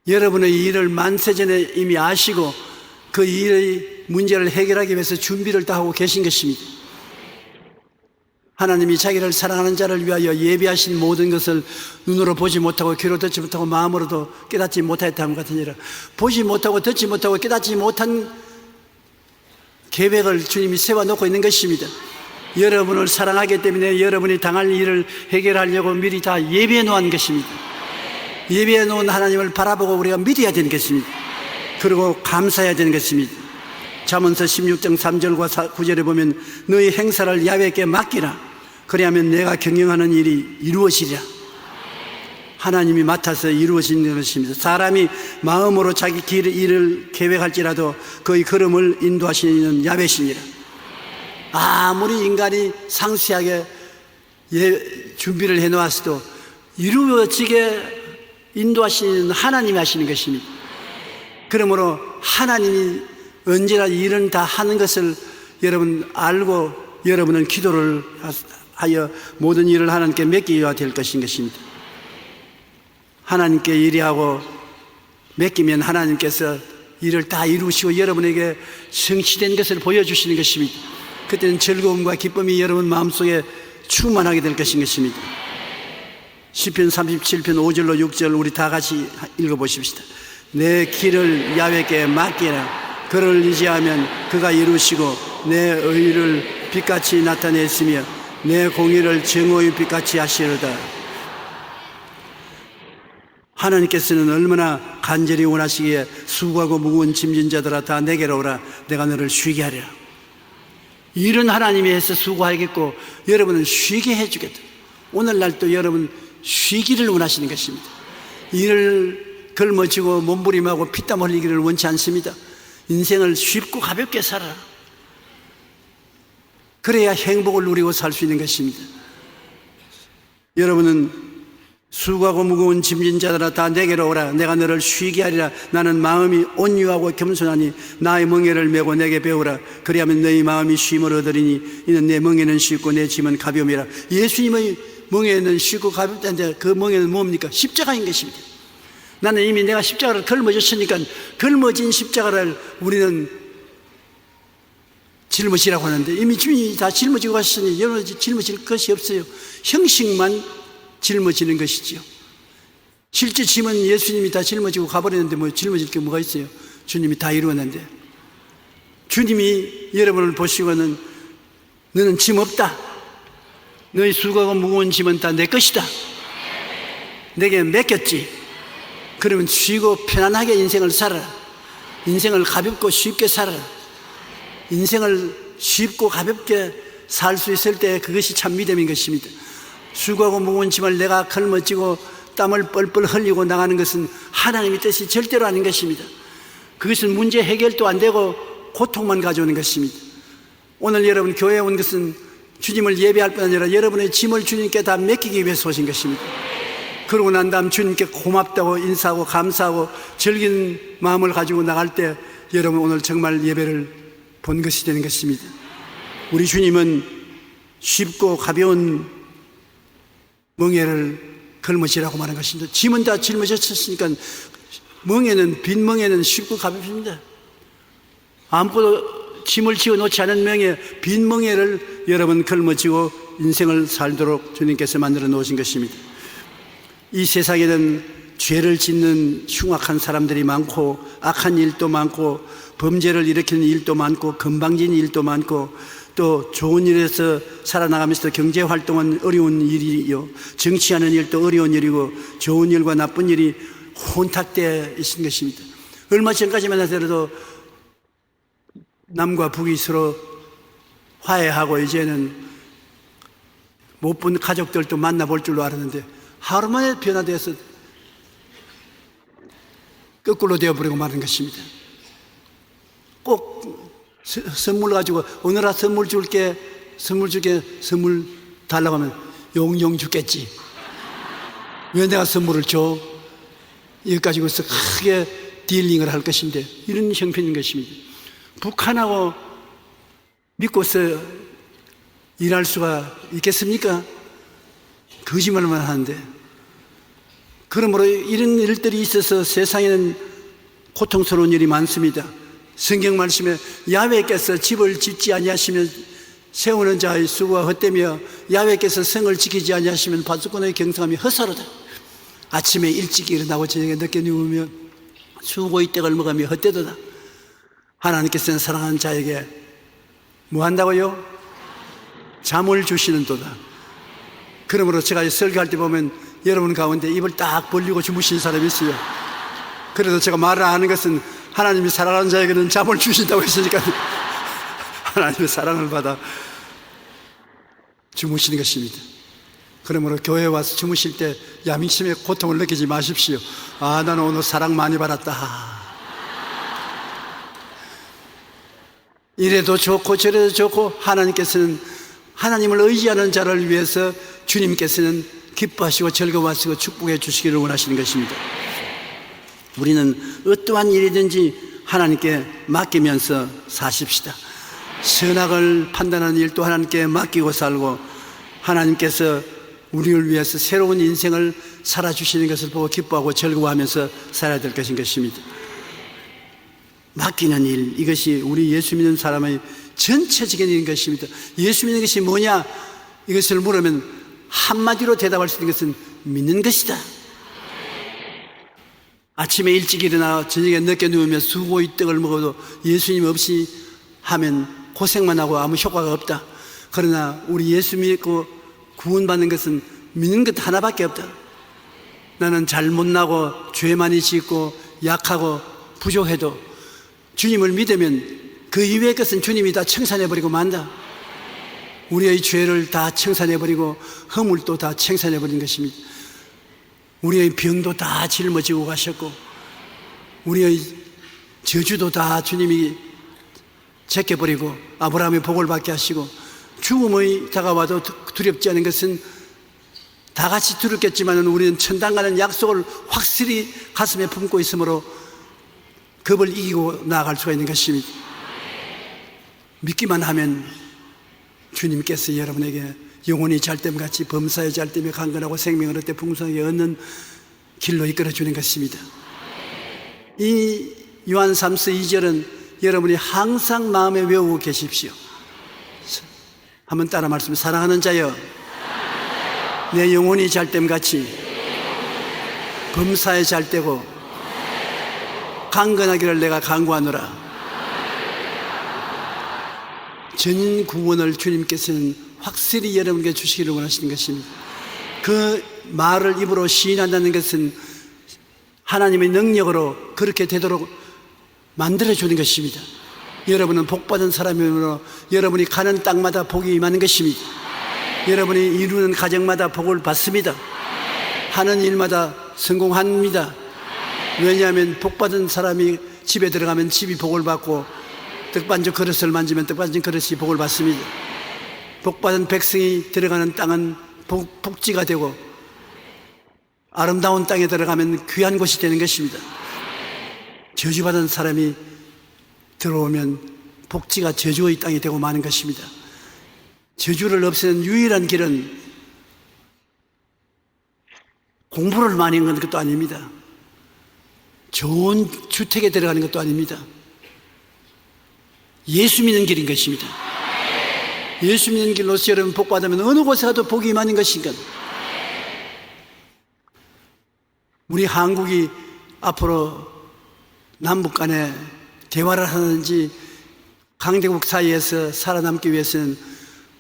여러분의 일을 만세전에 이미 아시고 그 일의 문제를 해결하기 위해서 준비를 다 하고 계신 것입니다. 하나님이 자기를 사랑하는 자를 위하여 예비하신 모든 것을 눈으로 보지 못하고 귀로 듣지 못하고 마음으로도 깨닫지 못하였다는 것 같으니라. 보지 못하고 듣지 못하고 깨닫지 못한 계획을 주님이 세워놓고 있는 것입니다. 여러분을 사랑하기 때문에 여러분이 당할 일을 해결하려고 미리 다 예비해 놓은 것입니다. 예비해 놓은 하나님을 바라보고 우리가 믿어야 되는 것입니다. 그리고 감사해야 되는 것입니다. 잠언서 16장 3절과 9절에 보면 너희 행사를 야훼께 맡기라. 그리하면 내가 경영하는 일이 이루어지리라. 하나님이 맡아서 이루어지는 것입니다. 사람이 마음으로 자기 일을 계획할지라도 그의 걸음을 인도하시는 야훼시니라. 아무리 인간이 상세하게 준비를 해놓았어도 이루어지게 인도하시는 하나님이 하시는 것입니다. 그러므로 하나님이 언제나 일은 다 하는 것을 여러분 알고 여러분은 기도를 하여 모든 일을 하나님께 맡겨야 될 것입니다. 하나님께 일하고 맡기면 하나님께서 일을 다 이루시고 여러분에게 성취된 것을 보여주시는 것입니다. 그때는 즐거움과 기쁨이 여러분 마음속에 충만하게 될 것입니다. 시편 37편 5절로 6절 우리 다 같이 읽어보십시다. 내 길을 야훼께 맡기라. 그를 의지하면 그가 이루시고 내 의를 빛같이 나타내시며 내 공의를 정오의 빛같이 하시리로다. 하나님께서는 얼마나 간절히 원하시기에 수고하고 무거운 짐진 자들아 다 내게로 오라. 내가 너를 쉬게 하리라. 일은 하나님이 해서 수고하겠고 여러분은 쉬게 해주겠다. 오늘날 또 여러분 쉬기를 원하시는 것입니다. 일을 걸머쥐고 몸부림하고 피땀 흘리기를 원치 않습니다. 인생을 쉽고 가볍게 살아라. 그래야 행복을 누리고 살 수 있는 것입니다. 여러분은 수고하고 무거운 짐진 자들아 다 내게로 오라. 내가 너를 쉬게 하리라. 나는 마음이 온유하고 겸손하니 나의 멍에를 메고 내게 배우라. 그리하면 너희 마음이 쉼을 얻으리니 이는 내 멍에는 쉽고 내 짐은 가벼움이라. 예수님의 멍에는 쉽고 가볍다는데 그 멍에는 뭡니까? 십자가인 것입니다. 나는 이미 내가 십자가를 걸머졌으니까 걸머진 십자가를 우리는 짊어지라고 하는데 이미 주님이 다 짊어지고 가셨으니 여러분 짊어질 것이 없어요. 형식만 짊어지는 것이지요. 실제 짐은 예수님이 다 짊어지고 가버렸는데 뭐 짊어질 게 뭐가 있어요? 주님이 다 이루었는데. 주님이 여러분을 보시고는 너는 짐 없다. 너희 수고하고 무거운 짐은 다 내 것이다. 내게 맡겼지. 그러면 쉬고 편안하게 인생을 살아라. 인생을 가볍고 쉽게 살아라. 인생을 쉽고 가볍게 살 수 있을 때 그것이 참 믿음인 것입니다. 수고하고 무거운 짐을 내가 걸머쥐고 땀을 뻘뻘 흘리고 나가는 것은 하나님의 뜻이 절대로 아닌 것입니다. 그것은 문제 해결도 안 되고 고통만 가져오는 것입니다. 오늘 여러분 교회에 온 것은 주님을 예배할 뿐 아니라 여러분의 짐을 주님께 다 맡기기 위해서 오신 것입니다. 그러고 난 다음 주님께 고맙다고 인사하고 감사하고 즐긴 마음을 가지고 나갈 때 여러분 오늘 정말 예배를 본 것이 되는 것입니다. 우리 주님은 쉽고 가벼운 멍에를 걸머지라고 말한 것입니다. 짐은 다 짊어졌으니까 멍에는, 빈 멍에는 쉽고 가볍습니다. 아무것도 짐을 지어 놓지 않은 멍에, 빈 멍에를 여러분 걸머지고 인생을 살도록 주님께서 만들어 놓으신 것입니다. 이 세상에는 죄를 짓는 흉악한 사람들이 많고 악한 일도 많고 범죄를 일으키는 일도 많고 건방진 일도 많고 또 좋은 일에서 살아나가면서 경제활동은 어려운 일이요, 정치하는 일도 어려운 일이고 좋은 일과 나쁜 일이 혼탁되어 있는 것입니다. 얼마 전까지만 하더라도 남과 북이 서로 화해하고 이제는 못 본 가족들도 만나볼 줄로 알았는데 하루 만에 변화되어서 거꾸로 되어버리고 마는 것입니다. 꼭 선물 가지고 오늘아 선물 줄게 선물 달라고 하면 용용 주겠지. 왜 내가 선물을 줘? 이것 가지고서 크게 딜링을 할 것인데 이런 형편인 것입니다. 북한하고 믿고서 일할 수가 있겠습니까? 거짓말만 하는데. 그러므로 이런 일들이 있어서 세상에는 고통스러운 일이 많습니다. 성경 말씀에 야훼께서 집을 짓지 아니하시면 세우는 자의 수고가 헛되며 야훼께서 성을 지키지 아니하시면 바수꾼의 경성함이 헛사로다. 아침에 일찍 일어나고 저녁에 늦게 누우며 수고의 떡을 먹으며 헛되도다. 하나님께서는 사랑하는 자에게 뭐 한다고요? 잠을 주시는도다. 그러므로 제가 설교할 때 보면 여러분 가운데 입을 딱 벌리고 주무시는 사람이 있어요. 그래도 제가 말을 안 하는 것은 하나님이 사랑하는 자에게는 잠을 주신다고 했으니까 하나님의 사랑을 받아 주무시는 것입니다. 그러므로 교회에 와서 주무실 때 야민심의 고통을 느끼지 마십시오. 아, 나는 오늘 사랑 많이 받았다. 이래도 좋고 저래도 좋고 하나님께서는 하나님을 의지하는 자를 위해서 주님께서는 기뻐하시고 즐거워하시고 축복해 주시기를 원하시는 것입니다. 우리는 어떠한 일이든지 하나님께 맡기면서 사십시다. 선악을 판단하는 일도 하나님께 맡기고 살고 하나님께서 우리를 위해서 새로운 인생을 살아주시는 것을 보고 기뻐하고 즐거워하면서 살아야 될 것인 것입니다. 맡기는 일, 이것이 우리 예수 믿는 사람의 전체적인 일인 것입니다. 예수 믿는 것이 뭐냐? 이것을 물으면 한마디로 대답할 수 있는 것은 믿는 것이다. 아침에 일찍 일어나 저녁에 늦게 누우며 수고의 떡을 먹어도 예수님 없이 하면 고생만 하고 아무 효과가 없다. 그러나 우리 예수 믿고 구원받는 것은 믿는 것 하나밖에 없다. 나는 잘 못나고 죄 많이 짓고 약하고 부족해도 주님을 믿으면 그 이외의 것은 주님이 다 청산해버리고 만다. 우리의 죄를 다 청산해버리고 허물도 다 청산해버린 것입니다. 우리의 병도 다 짊어지고 가셨고 우리의 저주도 다 주님이 제껴버리고 아브라함의 복을 받게 하시고 죽음의 다가와도 두렵지 않은 것은 다 같이 두렵겠지만 우리는 천당 가는 약속을 확실히 가슴에 품고 있으므로 겁을 이기고 나아갈 수가 있는 것입니다. 믿기만 하면 주님께서 여러분에게 영혼이 잘됨같이 범사의 잘됨에 강건하고 생명을 얻되 풍성하게 얻는 길로 이끌어 주는 것입니다. 이 요한 3서 2절은 여러분이 항상 마음에 외우고 계십시오. 한번 따라 말씀해. 사랑하는 자여, 내 영혼이 잘됨같이 범사에 잘되고 강건하기를 내가 간구하노라. 전 구원을 주님께서는 확실히 여러분에게 주시기를 원하시는 것입니다. 그 말을 입으로 시인한다는 것은 하나님의 능력으로 그렇게 되도록 만들어주는 것입니다. 여러분은 복받은 사람이므로 여러분이 가는 땅마다 복이 임하는 것입니다. 여러분이 이루는 가정마다 복을 받습니다. 하는 일마다 성공합니다. 왜냐하면 복받은 사람이 집에 들어가면 집이 복을 받고 떡반죽 그릇을 만지면 떡반죽 그릇이 복을 받습니다. 복받은 백성이 들어가는 땅은 복지가 되고 아름다운 땅에 들어가면 귀한 곳이 되는 것입니다. 저주받은 사람이 들어오면 복지가 저주의 땅이 되고 마는 것입니다. 저주를 없애는 유일한 길은 공부를 많이 하는 것도 아닙니다. 좋은 주택에 들어가는 것도 아닙니다. 예수 믿는 길인 것입니다. 예수 믿는 길로서 여러분 복받으면 어느 곳에 가도 복이 임하는 것인가. 우리 한국이 앞으로 남북 간에 대화를 하는지 강대국 사이에서 살아남기 위해서는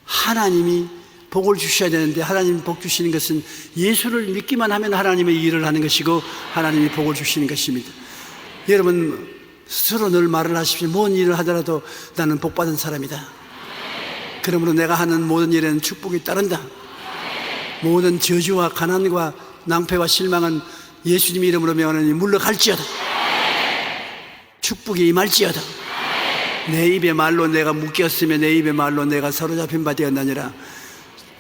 하나님이 복을 주셔야 되는데, 하나님이 복 주시는 것은 예수를 믿기만 하면 하나님의 일을 하는 것이고 하나님이 복을 주시는 것입니다. 여러분 스스로 늘 말을 하십시오. 무슨 일을 하더라도 나는 복받은 사람이다. 그러므로 내가 하는 모든 일에는 축복이 따른다. 모든 저주와 가난과 낭패와 실망은 예수님 이름으로 명하노니 물러갈지어다. 축복이 임할지어다. 내 입의 말로 내가 묶였으며 내 입의 말로 내가 사로잡힌 바 되었나니라.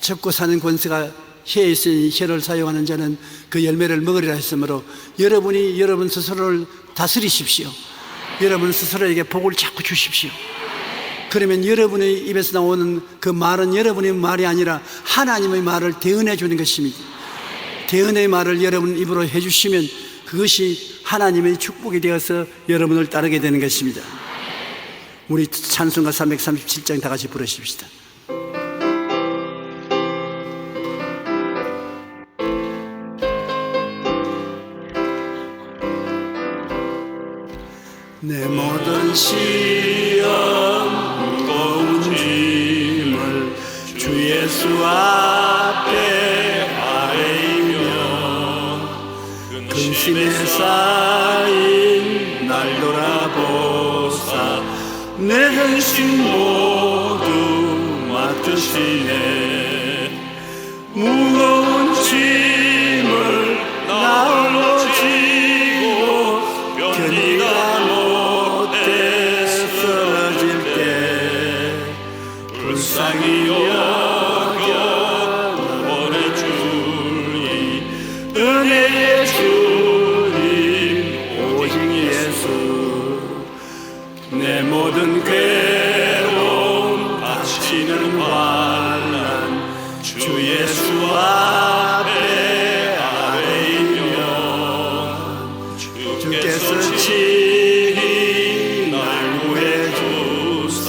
젖고 사는 권세가 혀에 있으니 혀를 사용하는 자는 그 열매를 먹으리라 했으므로 여러분이 여러분 스스로를 다스리십시오. 여러분 스스로에게 복을 자꾸 주십시오. 그러면 여러분의 입에서 나오는 그 말은 여러분의 말이 아니라 하나님의 말을 대언해 주는 것입니다. 대언의 말을 여러분 입으로 해주시면 그것이 하나님의 축복이 되어서 여러분을 따르게 되는 것입니다. 우리 찬송가 337장 다 같이 부르십시다. 내 모든 시험 무거운 짐을 주 예수 앞에 아뢰이며 근심에 쌓인 날 돌아보사 내 근심 모두 맡으시네. 무거운 짐을 나 홀로 지고 견디다 못해 쓰러질 때 불쌍히 여겨 보내주니 은혜의 주님 오직 예수. 내 모든 괴로움 바치는 환난 주 예수 앞에 아뢰이면 주께서 친히 날 구해주사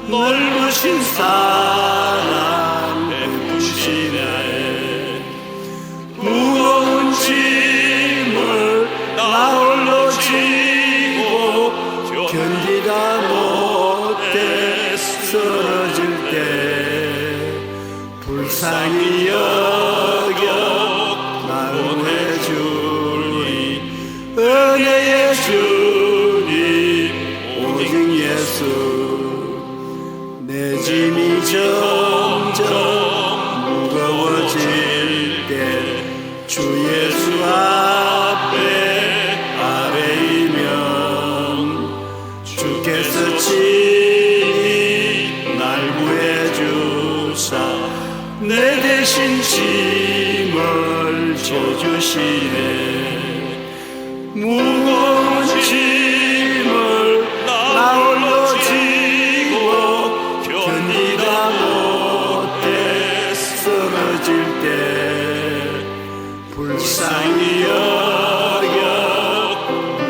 넓으신 사랑 베푸시네. 무거운 짐을 나 홀로 지고 견디다 못해 쓰러질 때 불쌍히 여겨 날 구해주니 은혜의 주님 오직 예수. 내 짐이 점점 무거워질 때 주 예수 앞에 아뢰이면 주께서 친히 날 구해주사 내 대신 짐을 져주시네. 무거운 짐을 나 홀로 지고 견디다 못해 쓰러질 때 불쌍히 여겨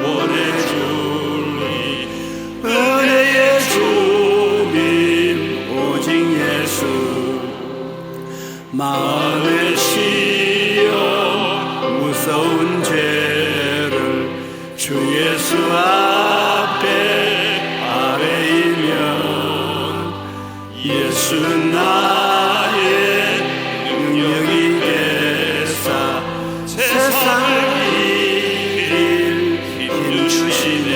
원해주니 은혜의 주님 오직 예수. 마음의 시험 무서운 죄를 주 예수 앞에 아뢰이면 예수는 나의 능력이 되사 세상을 이길 힘 주시네.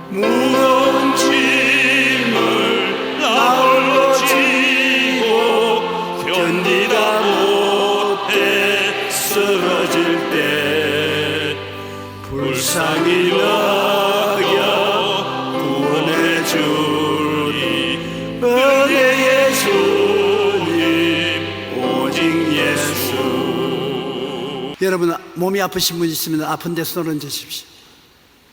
무거운 짐을 나 홀로 지고 견디다 못해 쓰러질 때 불쌍히 여겨 구원해주니 은혜의 주님 오직 예수. 여러분 몸이 아프신 분 있으면 아픈 데 손을 얹으십시오.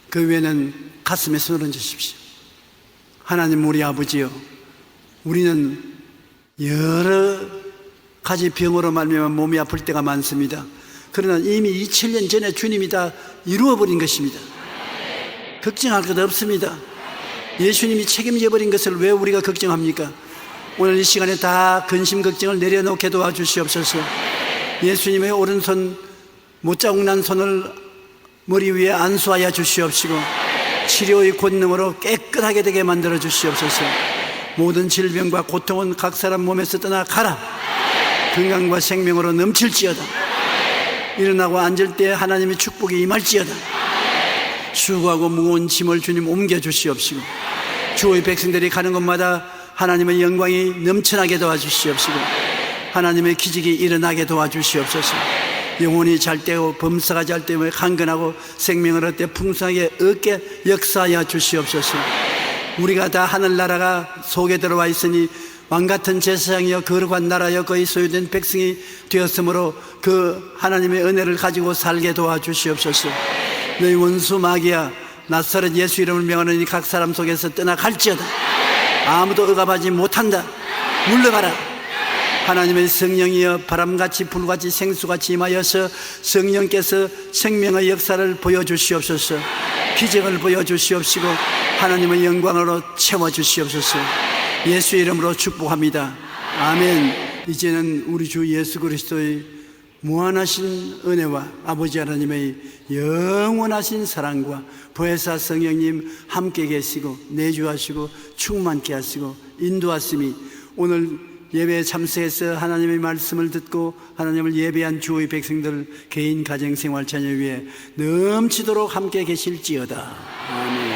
그 외에는 가슴에 손을 얹으십시오. 하나님 우리 아버지요, 우리는 여러 가지 병으로 말미암아 몸이 아플 때가 많습니다. 그러나 이미 2000년 전에 주님이 다 이루어버린 것입니다. 걱정할 것 없습니다. 예수님이 책임져버린 것을 왜 우리가 걱정합니까? 오늘 이 시간에 다 근심 걱정을 내려놓게 도와주시옵소서. 예수님의 오른손 못자국 난 손을 머리 위에 안수하여 주시옵시고 치료의 권능으로 깨끗하게 되게 만들어 주시옵소서. 모든 질병과 고통은 각 사람 몸에서 떠나가라. 건강과 생명으로 넘칠지어다. 일어나고 앉을 때 하나님의 축복이 임할지어다. 수고하고 무거운 짐을 주님 옮겨 주시옵시고 주의 백성들이 가는 곳마다 하나님의 영광이 넘쳐나게 도와주시옵시고 하나님의 기적이 일어나게 도와주시옵소서. 영혼이 잘 때고 범사가 잘 때고 강건하고 생명을 얻되 풍성하게 얻게 역사하여 주시옵소서. 우리가 다 하늘나라가 속에 들어와 있으니 왕같은 제사장이여 거룩한 나라여 거의 소유된 백성이 되었으므로 그 하나님의 은혜를 가지고 살게 도와주시옵소서. 너희 원수 마귀야 나사렛 예수 이름을 명하노니 각 사람 속에서 떠나갈지어다. 아무도 억압하지 못한다. 물러가라. 하나님의 성령이여 바람같이 불같이 생수같이 임하여서 성령께서 생명의 역사를 보여주시옵소서. 기적을 보여주시옵시고 하나님의 영광으로 채워주시옵소서. 예수 이름으로 축복합니다. 아멘. 이제는 우리 주 예수 그리스도의 무한하신 은혜와 아버지 하나님의 영원하신 사랑과 보혜사 성령님 함께 계시고 내주하시고 충만케 하시고 인도하심이 오늘 예배에 참석해서 하나님의 말씀을 듣고 하나님을 예배한 주의 백성들 개인 가정생활 자녀 위에 넘치도록 함께 계실지어다. 아멘.